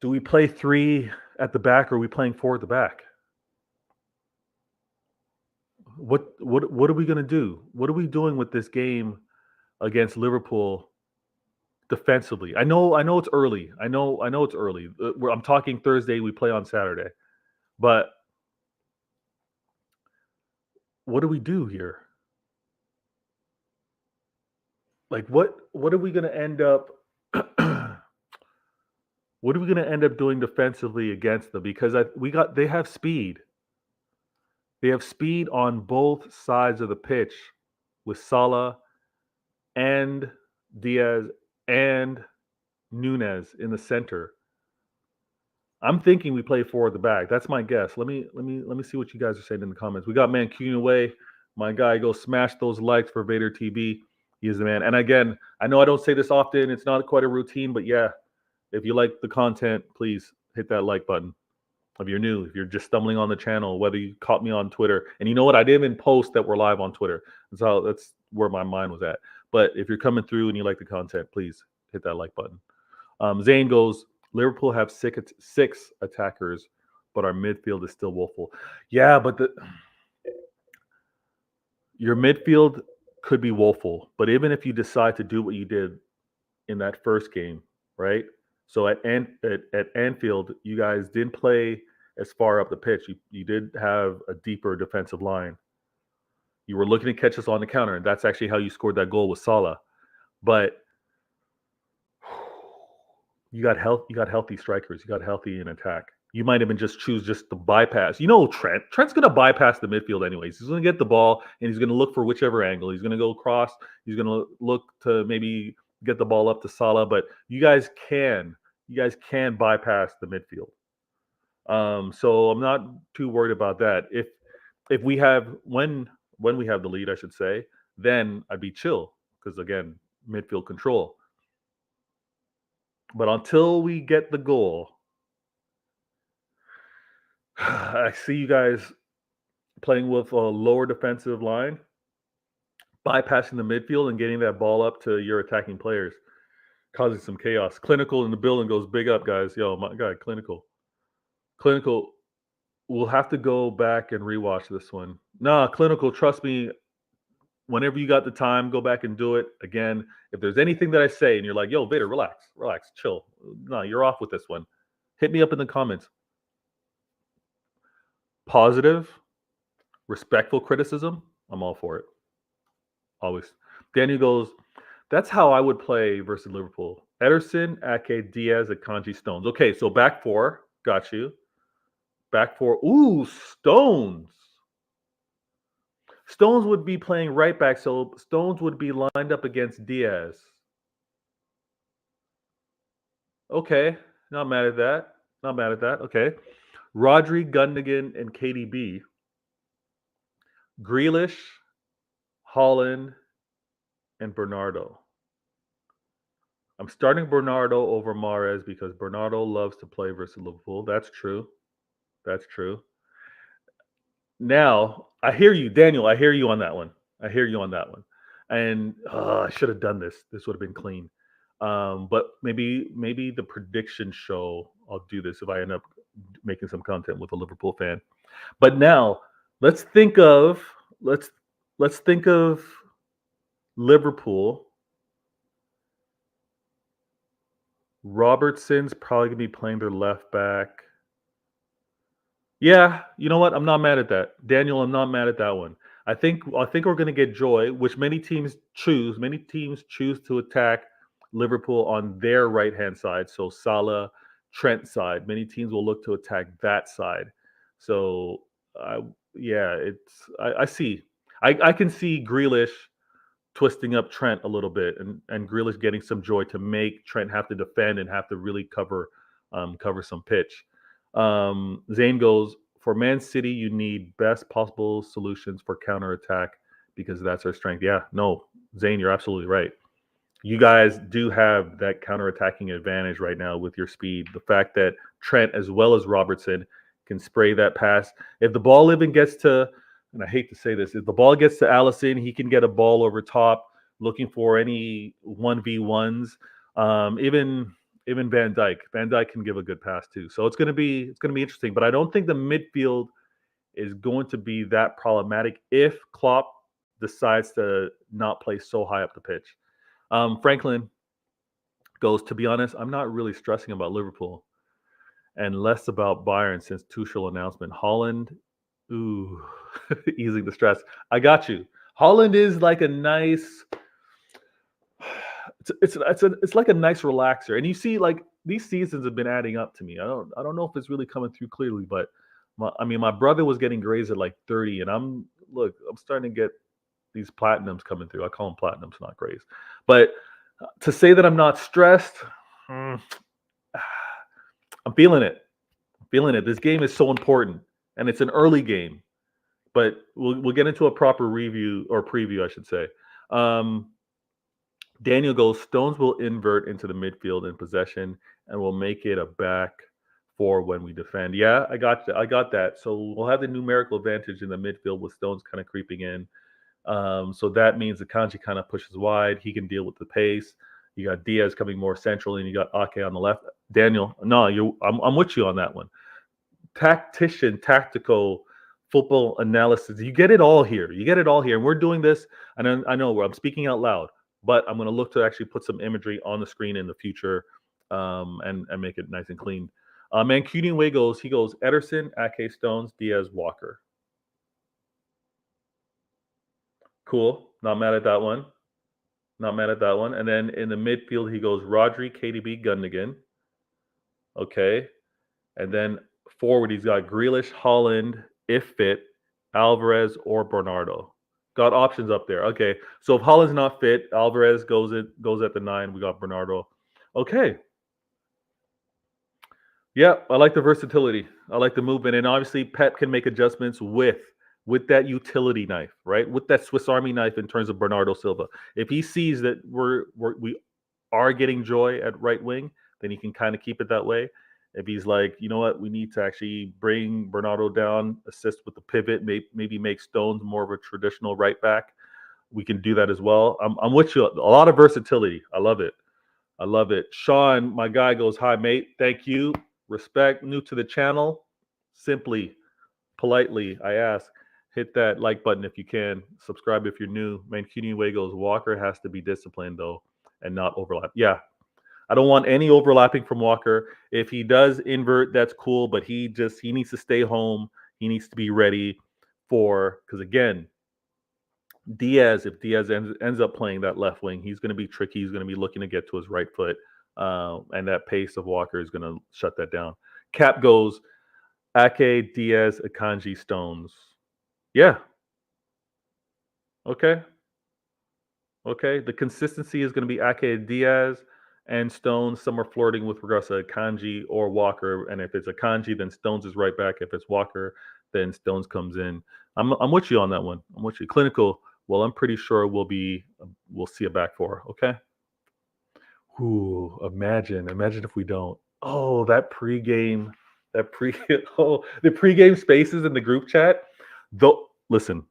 do we play 3 at the back, or are we playing 4 at the back? What are we gonna do? What are we doing with this game against Liverpool defensively? I know it's early. I know it's early. I'm talking Thursday. We play on Saturday, but what do we do here? Like, what are we gonna end up? What are we going to end up doing defensively against them? Because they have speed. They have speed on both sides of the pitch with Salah and Diaz and Nunez in the center. I'm thinking we play 4 at the back. That's my guess. Let me see what you guys are saying in the comments. We got Mancunian away. My guy, go smash those likes for Vader TB. He is the man. And again, I know I don't say this often. It's not quite a routine, but yeah, if you like the content, please hit that like button. If you're new, if you're just stumbling on the channel, whether you caught me on Twitter, and you know what, I didn't even post that we're live on Twitter. That's where my mind was at. But if you're coming through and you like the content, please hit that like button. Zane goes, Liverpool have six attackers, but our midfield is still woeful. Yeah, but your midfield could be woeful. But even if you decide to do what you did in that first game, right? So at Anfield, you guys didn't play as far up the pitch. You did have a deeper defensive line. You were looking to catch us on the counter, and that's actually how you scored that goal with Salah. But you got healthy strikers. You got healthy in attack. You might even choose to bypass. You know, Trent's going to bypass the midfield anyways. He's going to get the ball, and he's going to look for whichever angle. He's going to go across. He's going to look to maybe get the ball up to Salah. But you guys can bypass the midfield. So I'm not too worried about that. If we have when we have the lead, I should say, then I'd be chill because again, midfield control. But until we get the goal, I see you guys playing with a lower defensive line, bypassing the midfield and getting that ball up to your attacking players, causing some chaos. Klilnical in the building goes, big up, guys. Yo, my guy, Klilnical. We'll have to go back and rewatch this one. Nah, Klilnical, trust me, whenever you got the time, go back and do it. Again, if there's anything that I say and you're like, yo, Vader, relax, chill. No, you're off with this one. Hit me up in the comments. Positive, respectful criticism, I'm all for it. Always. Daniel goes, that's how I would play versus Liverpool. Ederson, Ake, Diaz, Akanji, Stones. Okay, so back 4. Got you. Back 4. Ooh, Stones. Stones would be playing right back, so Stones would be lined up against Diaz. Okay, not mad at that. Okay. Rodri, Gundogan, and KDB. Grealish, Holland, and Bernardo. I'm starting Bernardo over Mahrez because Bernardo loves to play versus Liverpool. That's true. Now, I hear you, Daniel. I hear you on that one. And I should have done this. This would have been clean. But maybe the prediction show, I'll do this if I end up making some content with a Liverpool fan. But now let's think of Liverpool. Robertson's probably gonna be playing their left back. Yeah, you know what? I'm not mad at that. Daniel, I'm not mad at that one. I think we're going to get joy, which many teams choose. Many teams choose to attack Liverpool on their right-hand side. So Salah, Trent side. Many teams will look to attack that side. So, I see. I can see Grealish twisting up Trent a little bit and Grealish getting some joy to make Trent have to defend and have to really cover some pitch. Zane goes, for Man City, you need best possible solutions for counterattack because that's our strength. Yeah, no, Zane, you're absolutely right. You guys do have that counterattacking advantage right now with your speed. The fact that Trent, as well as Robertson, can spray that pass. If the ball even gets to, and I hate to say this, if the ball gets to Allison, he can get a ball over top looking for any 1v1s. even Van Dijk. Van Dijk can give a good pass too. So it's gonna be interesting. But I don't think the midfield is going to be that problematic if Klopp decides to not play so high up the pitch. Franklin goes, to be honest, I'm not really stressing about Liverpool and less about Bayern since Tuchel announcement. Holland, ooh, easing the stress. I got you. Holland is like a nice. It's like a nice relaxer, and you see, like these seasons have been adding up to me. I don't know if it's really coming through clearly, but my brother was getting grades at like 30, and I'm starting to get these platinums coming through. I call them platinums, not grades. But to say that I'm not stressed, I'm feeling it. I'm feeling it. This game is so important, and it's an early game. But we'll get into a proper review or preview, I should say. Daniel goes, Stones will invert into the midfield in possession and will make it a back four when we defend. Yeah, I got that. So we'll have the numerical advantage in the midfield with Stones kind of creeping in. So that means Akanji kind of pushes wide. He can deal with the pace. You got Diaz coming more centrally, and you got Ake on the left. Daniel, no, I'm with you on that one. Tactical football analysis. You get it all here. And we're doing this. And I know I'm speaking out loud, but I'm going to look to actually put some imagery on the screen in the future, and make it nice and clean. Mancunian Way goes, he goes, Ederson, Ake, Stones, Diaz, Walker. Cool. Not mad at that one. And then in the midfield, he goes Rodri, KDB, Gundogan. Okay. And then forward, he's got Grealish, Holland, if fit, Alvarez, or Bernardo. Got options up there. Okay. So if Holland's not fit, Alvarez goes at the 9. We got Bernardo. Okay. Yeah, I like the versatility. I like the movement. And obviously Pep can make adjustments with that utility knife, right? With that Swiss Army knife in terms of Bernardo Silva. If he sees that we are getting joy at right wing, then he can kind of keep it that way. If he's like, you know what, we need to actually bring Bernardo down, assist with the pivot, maybe make Stones more of a traditional right back, we can do that as well. I'm with you. A lot of versatility. I love it. Sean, my guy, goes, hi, mate. Thank you. Respect. New to the channel. Simply, politely, I ask, hit that like button if you can. Subscribe if you're new. Mancunian Way goes, Walker has to be disciplined, though, and not overlap. Yeah. I don't want any overlapping from Walker. If he does invert, that's cool, but he needs to stay home. He needs to be ready because again, if Diaz ends up playing that left wing, he's going to be tricky. He's going to be looking to get to his right foot, and that pace of Walker is going to shut that down. Cap goes, Ake, Diaz, Akanji, Stones. Yeah. Okay. The consistency is going to be Ake, Diaz, and Stones. Some are flirting with regards to Akanji or Walker, and if it's Akanji, then Stones is right back. If it's Walker, then Stones comes in. I'm with you on that one. I'm with you. Klilnical. Well, I'm pretty sure we'll see a back four. Okay. Ooh, imagine if we don't. Oh, that pregame, oh, the pregame spaces in the group chat. Though, listen,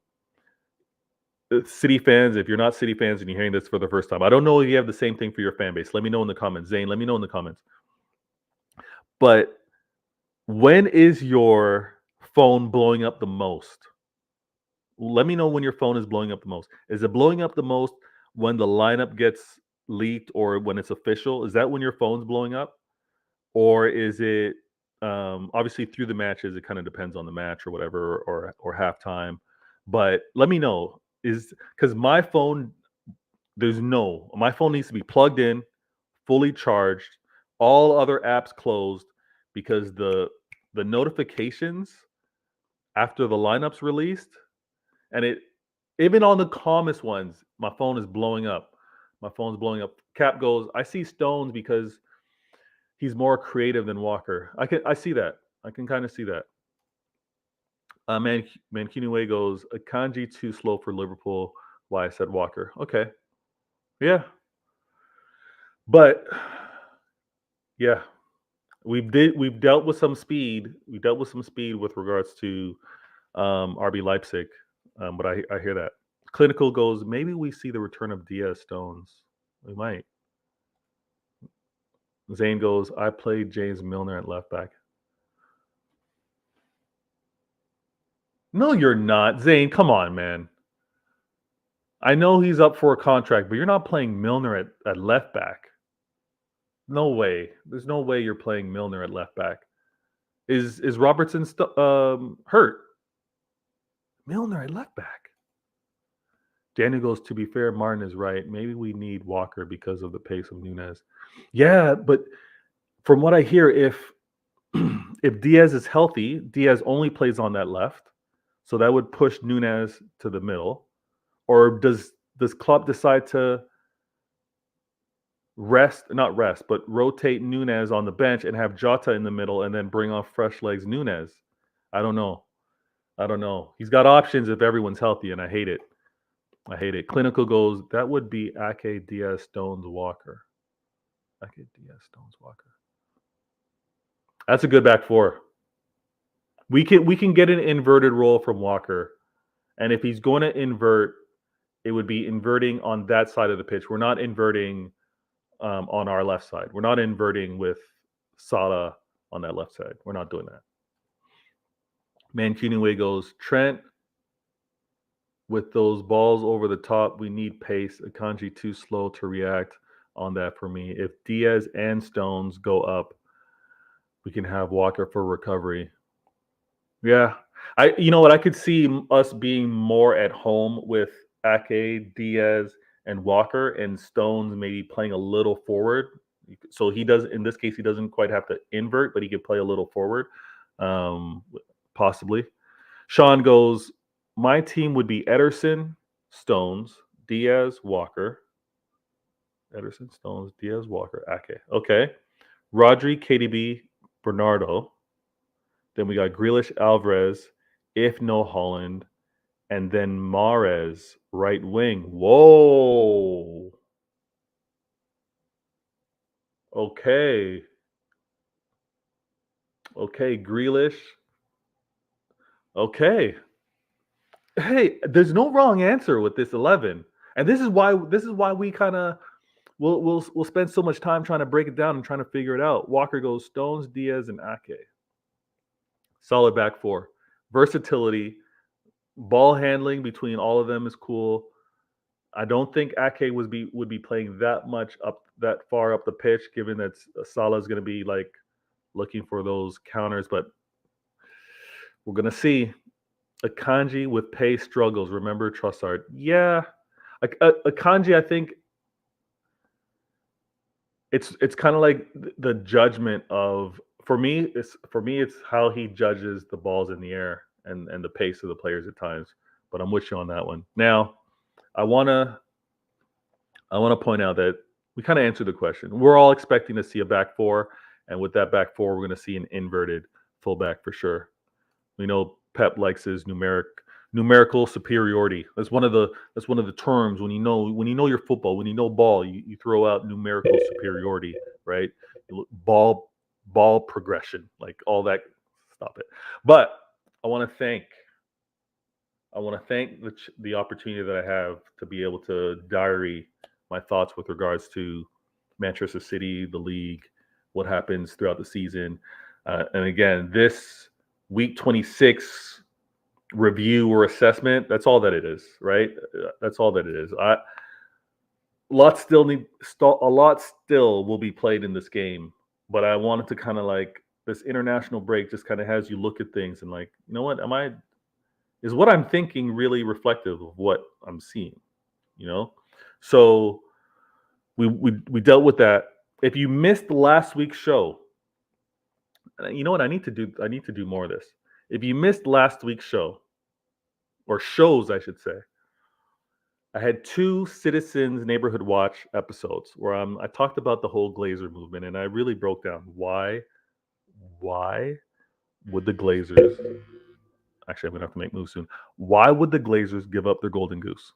City fans, if you're not City fans and you're hearing this for the first time, I don't know if you have the same thing for your fan base. Let me know in the comments. Zane, let me know in the comments. But when is your phone blowing up the most? Let me know when your phone is blowing up the most. Is it blowing up the most when the lineup gets leaked or when it's official? Is that when your phone's blowing up? Or is it obviously through the matches? It kind of depends on the match or whatever, or halftime. But let me know, is because my phone needs to be plugged in, fully charged, all other apps closed, because the notifications after the lineup's released, and it even on the calmest ones, my phone is blowing up. Cap goes, I see Stones because he's more creative than Walker. I see that. I can kind of see that. Mancuniwe goes, Akanji too slow for Liverpool. Why I said Walker. Okay. Yeah. But yeah, we've dealt with some speed. We dealt with some speed with regards to RB Leipzig. But I hear that. Klilnical goes, maybe we see the return of Diaz, Stones. We might. Zane goes, I played James Milner at left back. No, you're not. Zane, come on, man. I know he's up for a contract, but you're not playing Milner at left back. No way. There's no way you're playing Milner at left back. Is Robertson hurt? Milner at left back. Daniel goes, to be fair, Martin is right. Maybe we need Walker because of the pace of Nunez. Yeah, but from what I hear, if if Diaz is healthy, Diaz only plays on that left. So that would push Nunez to the middle. Or does Klopp decide to not rest, but rotate Nunez on the bench and have Jota in the middle and then bring off fresh legs Nunez? I don't know. He's got options if everyone's healthy, and I hate it. Klilnical goes, that would be Ake, Diaz, Stones, Walker. Ake, Diaz, Stones, Walker. That's a good back four. We can get an inverted role from Walker. And if he's going to invert, it would be inverting on that side of the pitch. We're not inverting on our left side. We're not inverting with Salah on that left side. We're not doing that. Mancuniway goes, Trent, with those balls over the top, we need pace. Akanji too slow to react on that for me. If Diaz and Stones go up, we can have Walker for recovery. Yeah. You know what? I could see us being more at home with Ake, Diaz, and Walker, and Stones maybe playing a little forward. So he does, in this case, he doesn't quite have to invert, but he could play a little forward, possibly. Sean goes, my team would be Ederson, Stones, Diaz, Walker. Ederson, Stones, Diaz, Walker, Ake. Okay. Rodri, KDB, Bernardo. Then we got Grealish, Alvarez, if no Holland, and then Mahrez, right wing. Whoa. Okay. Grealish. Okay. Hey, there's no wrong answer with this 11. And this is why we kind of we'll spend so much time trying to break it down and trying to figure it out. Walker goes Stones, Diaz, and Ake. Solid back four. Versatility. Ball handling between all of them is cool. I don't think Ake would be playing that far up the pitch, given that Salah is going to be like looking for those counters. But we're going to see. Akanji with pace struggles. Remember Trossard? Yeah, Akanji. I think it's kind of like the judgment of for me. It's how he judges the balls in the air and the pace of the players at times. But I'm with you on that one. Now, I wanna point out that we kind of answered the question. We're all expecting to see a back four, and with that back four, we're going to see an inverted fullback for sure. We know Pep likes his numerical superiority. That's one of the terms when you know your football, when you know ball, you throw out numerical superiority, right? Ball progression, like all that. Stop it. But I want to thank the opportunity that I have to be able to diary my thoughts with regards to Manchester City, the league, what happens throughout the season, and again, this week 26 review or assessment. That's all that it is, right? That's all that it is. A lot still will be played in this game, but I wanted to kind of like this international break just kind of has you look at things and like, you know what, is what I'm thinking really reflective of what I'm seeing, you know? So we dealt with that. If you missed last week's show, you know what I need to do more of this. If you missed last week's show, or shows, I should say, I had 2 Citizens Neighborhood Watch episodes where I talked about the whole Glazer movement, and I really broke down why would the Glazers. Actually, I'm gonna have to make moves soon. Why would the Glazers give up their golden goose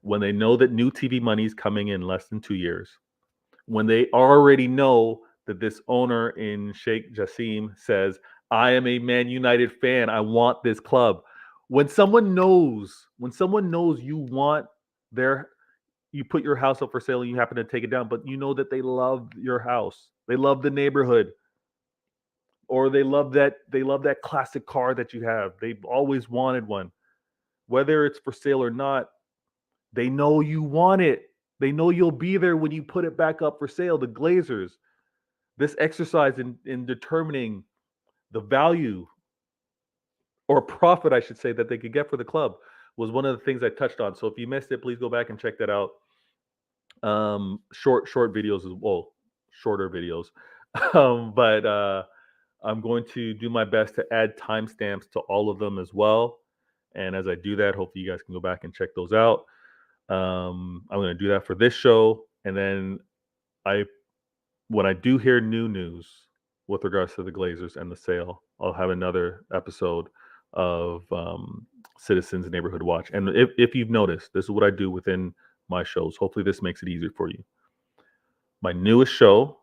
when they know that new TV money is coming in less than 2 years? When they already know that this owner in Sheikh Jassim says, I am a Man United fan. I want this club. When someone knows you want you put your house up for sale and you happen to take it down, but you know that they love your house. They love the neighborhood, or they love that classic car that you have. They've always wanted one. Whether it's for sale or not, they know you want it. They know you'll be there when you put it back up for sale. The Glazers, this exercise in determining the value or profit, I should say, that they could get for the club was one of the things I touched on. So if you missed it, please go back and check that out. Short videos as well, shorter videos. But I'm going to do my best to add timestamps to all of them as well. And as I do that, hopefully you guys can go back and check those out. I'm going to do that for this show, and then I, when I do hear new news with regards to the Glazers and the sale, I'll have another episode of Citizens Neighborhood Watch. And if you've noticed, this is what I do within my shows. Hopefully, this makes it easier for you. My newest show,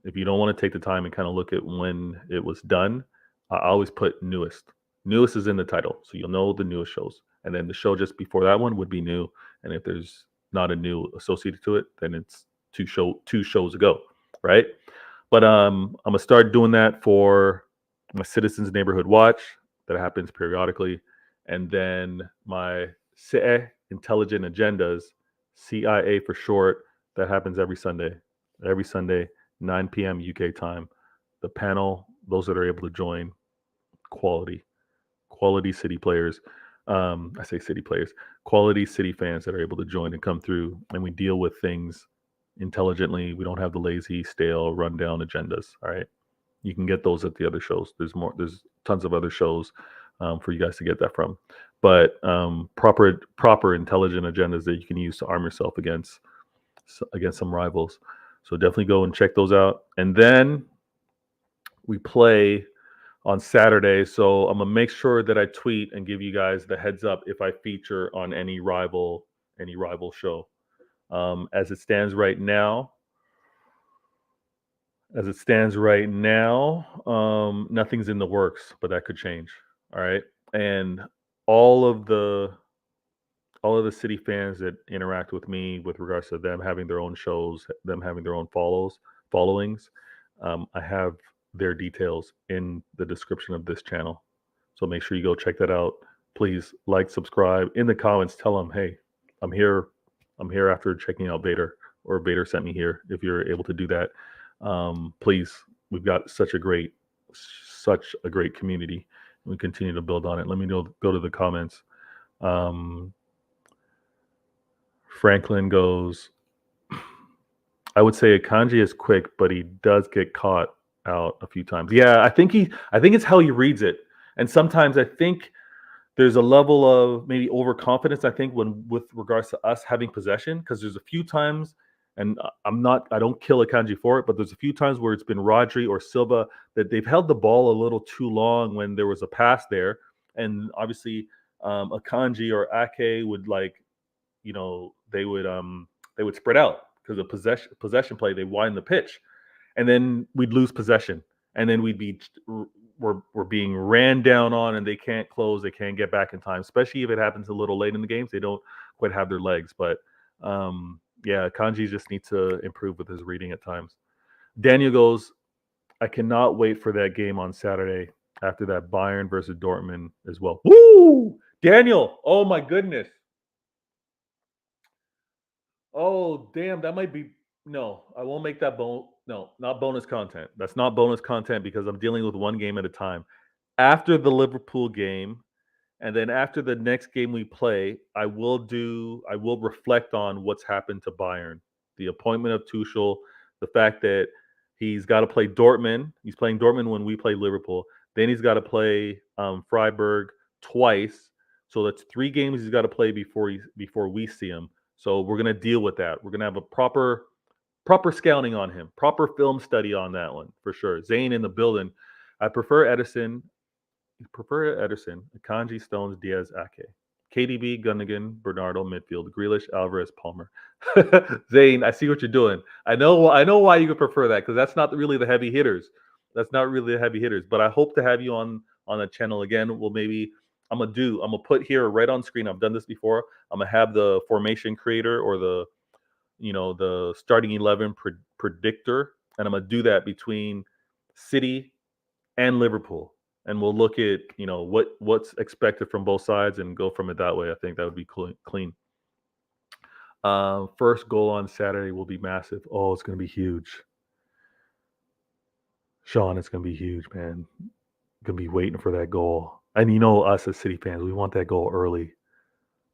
if you don't want to take the time and kind of look at when it was done, I always put newest. Newest is in the title, so you'll know the newest shows. And then the show just before that one would be new. And if there's not a new associated to it, then it's two shows ago, right? But I'm gonna start doing that for my Citizens Neighborhood Watch that happens periodically, and then my CIE Intelligent Agendas, CIA for short, that happens every Sunday. Every Sunday, 9 p.m. UK time. The panel, those that are able to join, quality city players. I say city players, quality city fans that are able to join and come through, and we deal with things intelligently. We don't have the lazy, stale, rundown agendas. All right, you can get those at the other shows. There's tons of other shows for you guys to get that from, but proper intelligent agendas that you can use to arm yourself against some rivals. So definitely go and check those out. And then we play on Saturday. So I'm gonna make sure that I tweet and give you guys the heads up if I feature on any rival show. As it stands right now, nothing's in the works, but that could change. All right, and all of the city fans that interact with me with regards to them having their own shows, them having their own followings, I have their details in the description of this channel. So make sure you go check that out. Please like, subscribe. In the comments, tell them, hey, I'm here after checking out Vader, or Vader sent me here. If you're able to do that, please. We've got such a great community. We continue to build on it. Let me go to the comments. Franklin goes, I would say Akanji is quick, but he does get caught out a few times. Yeah, I think it's how he reads it. And sometimes I think there's a level of maybe overconfidence, I think, when with regards to us having possession, because there's a few times, and I don't kill Akanji for it, but there's a few times where it's been Rodri or Silva that they've held the ball a little too long when there was a pass there. And obviously Akanji or Ake would they would spread out because of possession play. They widen the pitch, and then we'd lose possession, and then we're being ran down on, and they can't close. They can't get back in time, especially if it happens a little late in the games. They don't quite have their legs, but yeah, Kanji just needs to improve with his reading at times. Daniel goes, I cannot wait for that game on Saturday after that Bayern versus Dortmund as well. Woo! Daniel, oh my goodness. Oh, damn, that might be no, I won't make that no, not bonus content. That's not bonus content because I'm dealing with one game at a time. After the Liverpool game, and then after the next game we play, I will reflect on what's happened to Bayern. The appointment of Tuchel, the fact that he's got to play Dortmund. He's playing Dortmund when we play Liverpool. Then he's got to play Freiburg twice. So that's 3 games he's got to play before we see him. So we're going to deal with that. We're going to have a proper scouting on him, proper film study on that one for sure. Zane in the building. I prefer Ederson. Akanji, Stones, Diaz, Ake. KDB, Gundogan, Bernardo, midfield. Grealish, Alvarez, Palmer. Zane, I see what you're doing. I know why you could prefer that, because that's not really the heavy hitters. But I hope to have you on the channel again. Well, maybe I'm gonna put here right on screen. I've done this before. I'm gonna have the formation creator or the the starting 11 predictor, and I'm gonna do that between City and Liverpool, and we'll look at what's expected from both sides and go from it that way. I think that would be clean. First goal on Saturday will be massive. Oh, it's gonna be huge, Sean. It's gonna be huge, man. Gonna be waiting for that goal, and us as City fans, we want that goal early.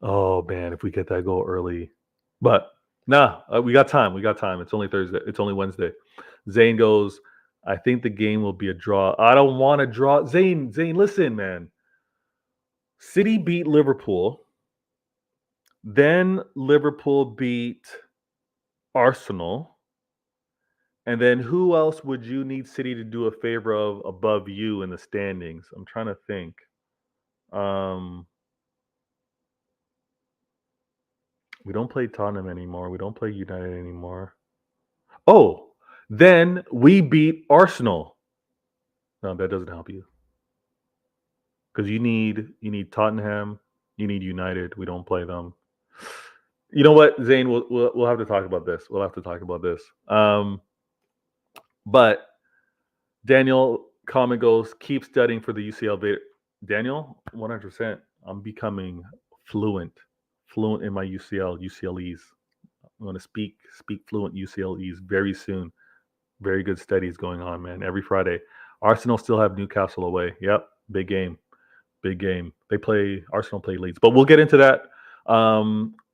Oh man, if we get that goal early, but nah, we got time. We got time. It's only Thursday. It's only Wednesday. Zane goes, I think the game will be a draw. I don't want to draw. Zane, listen, man. City beat Liverpool. Then Liverpool beat Arsenal. And then who else would you need City to do a favor of above you in the standings? I'm trying to think. We don't play Tottenham anymore. We don't play United anymore. Oh, then we beat Arsenal. No, that doesn't help you. Because you need Tottenham, you need United. We don't play them. You know what, Zane? We'll have to talk about this. We'll have to talk about this. But Daniel comment goes, keep studying for the UCL. Daniel, 100%. I'm becoming fluent in my UCLEs. I'm going to speak fluent UCLEs very soon. Very good studies going on, man. Every Friday. Arsenal still have Newcastle away. Yep, big game. Arsenal play Leeds, but we'll get into that.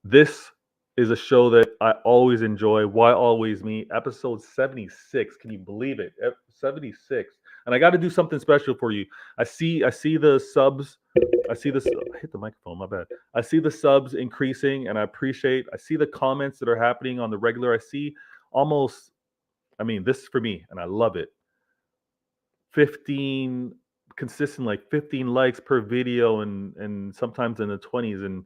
This is a show that I always enjoy. Why always me? Episode 76. Can you believe it? 76. And I got to do something special for you. I see the subs. I hit the microphone. My bad. I see the subs increasing, and I see the comments that are happening on the regular. I see almost. This is for me, and I love it. 15 consistent, like 15 likes per video, and sometimes in the 20s, and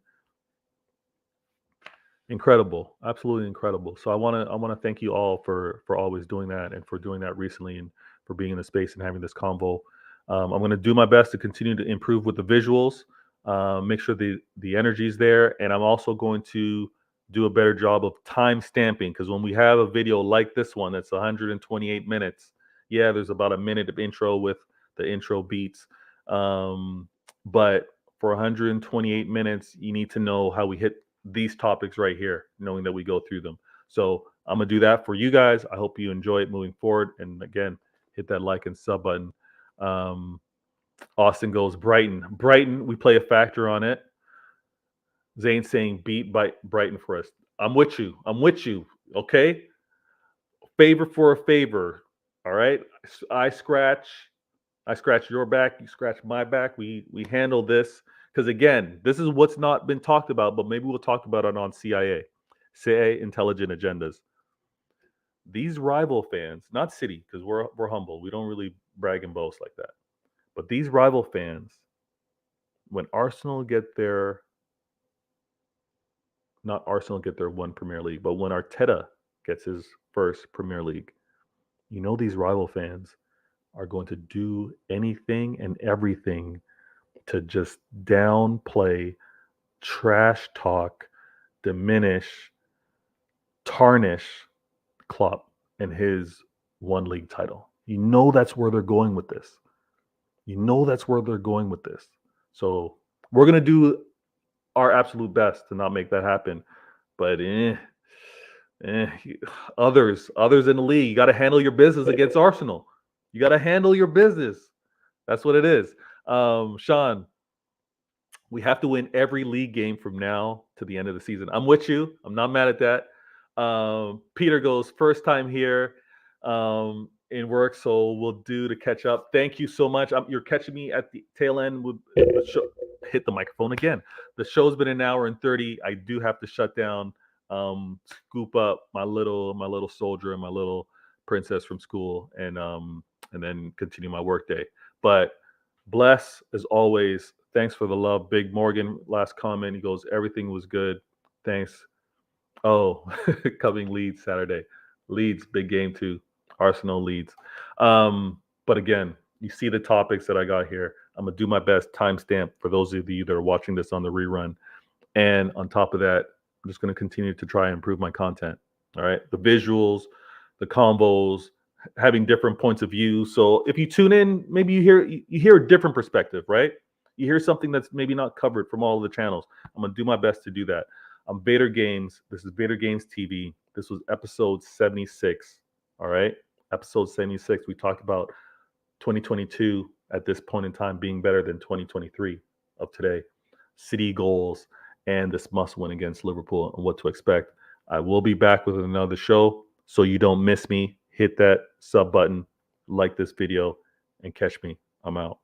incredible, absolutely incredible. So I want to thank you all for always doing that, and for doing that recently, and for being in the space and having this convo. I'm going to do my best to continue to improve with the visuals, make sure the energy's there, and I'm also going to do a better job of time stamping, because when we have a video like this one that's 128 minutes, yeah, there's about a minute of intro with the intro beats, but for 128 minutes, you need to know how we hit these topics right here, knowing that we go through them. So I'm gonna do that for you guys. I hope you enjoy it moving forward, and again, hit that like and sub button. Austin goes, Brighton, we play a factor on it. Zane saying beat Brighton for us. I'm with you. Okay. Favor for a favor. All right. I scratch your back. You scratch my back. We handle this, because again, this is what's not been talked about, but maybe we'll talk about it on CIA Intelligent Agendas. These rival fans, not City, because we're humble. We don't really brag and boast like that. But these rival fans, when Arsenal get their one Premier League, but when Arteta gets his first Premier League, these rival fans are going to do anything and everything to just downplay, trash talk, diminish, tarnish Klopp and his one league title. That's where they're going with this. So we're going to do our absolute best to not make that happen. But others in the league, you got to handle your business against Arsenal. You got to handle your business. That's what it is. Sean, we have to win every league game from now to the end of the season. I'm with you. I'm not mad at that. Peter goes, first time here in work, so we'll do to catch up. Thank you so much. You're catching me at the tail end. Hit the microphone again. The show's been an hour and 30. I do have to shut down, scoop up my little soldier and my little princess from school, and then continue my work day. But bless as always. Thanks for the love. Big Morgan, last comment. He goes, everything was good. Thanks. Oh, coming Leeds Saturday. Leeds, big game too. Arsenal Leeds. But again, you see the topics that I got here. I'm going to do my best, timestamp for those of you that are watching this on the rerun. And on top of that, I'm just going to continue to try and improve my content. All right, the visuals, the combos, having different points of view. So if you tune in, maybe you hear a different perspective, right? You hear something that's maybe not covered from all of the channels. I'm gonna do my best to do that. I'm Vader Games. This is Vader Games TV. This was episode 76. All right, episode 76. We talked about 2022 at this point in time being better than 2023 of today. City goals and this must win against Liverpool and what to expect. I will be back with another show. So you don't miss me, hit that sub button, like this video, and catch me. I'm out.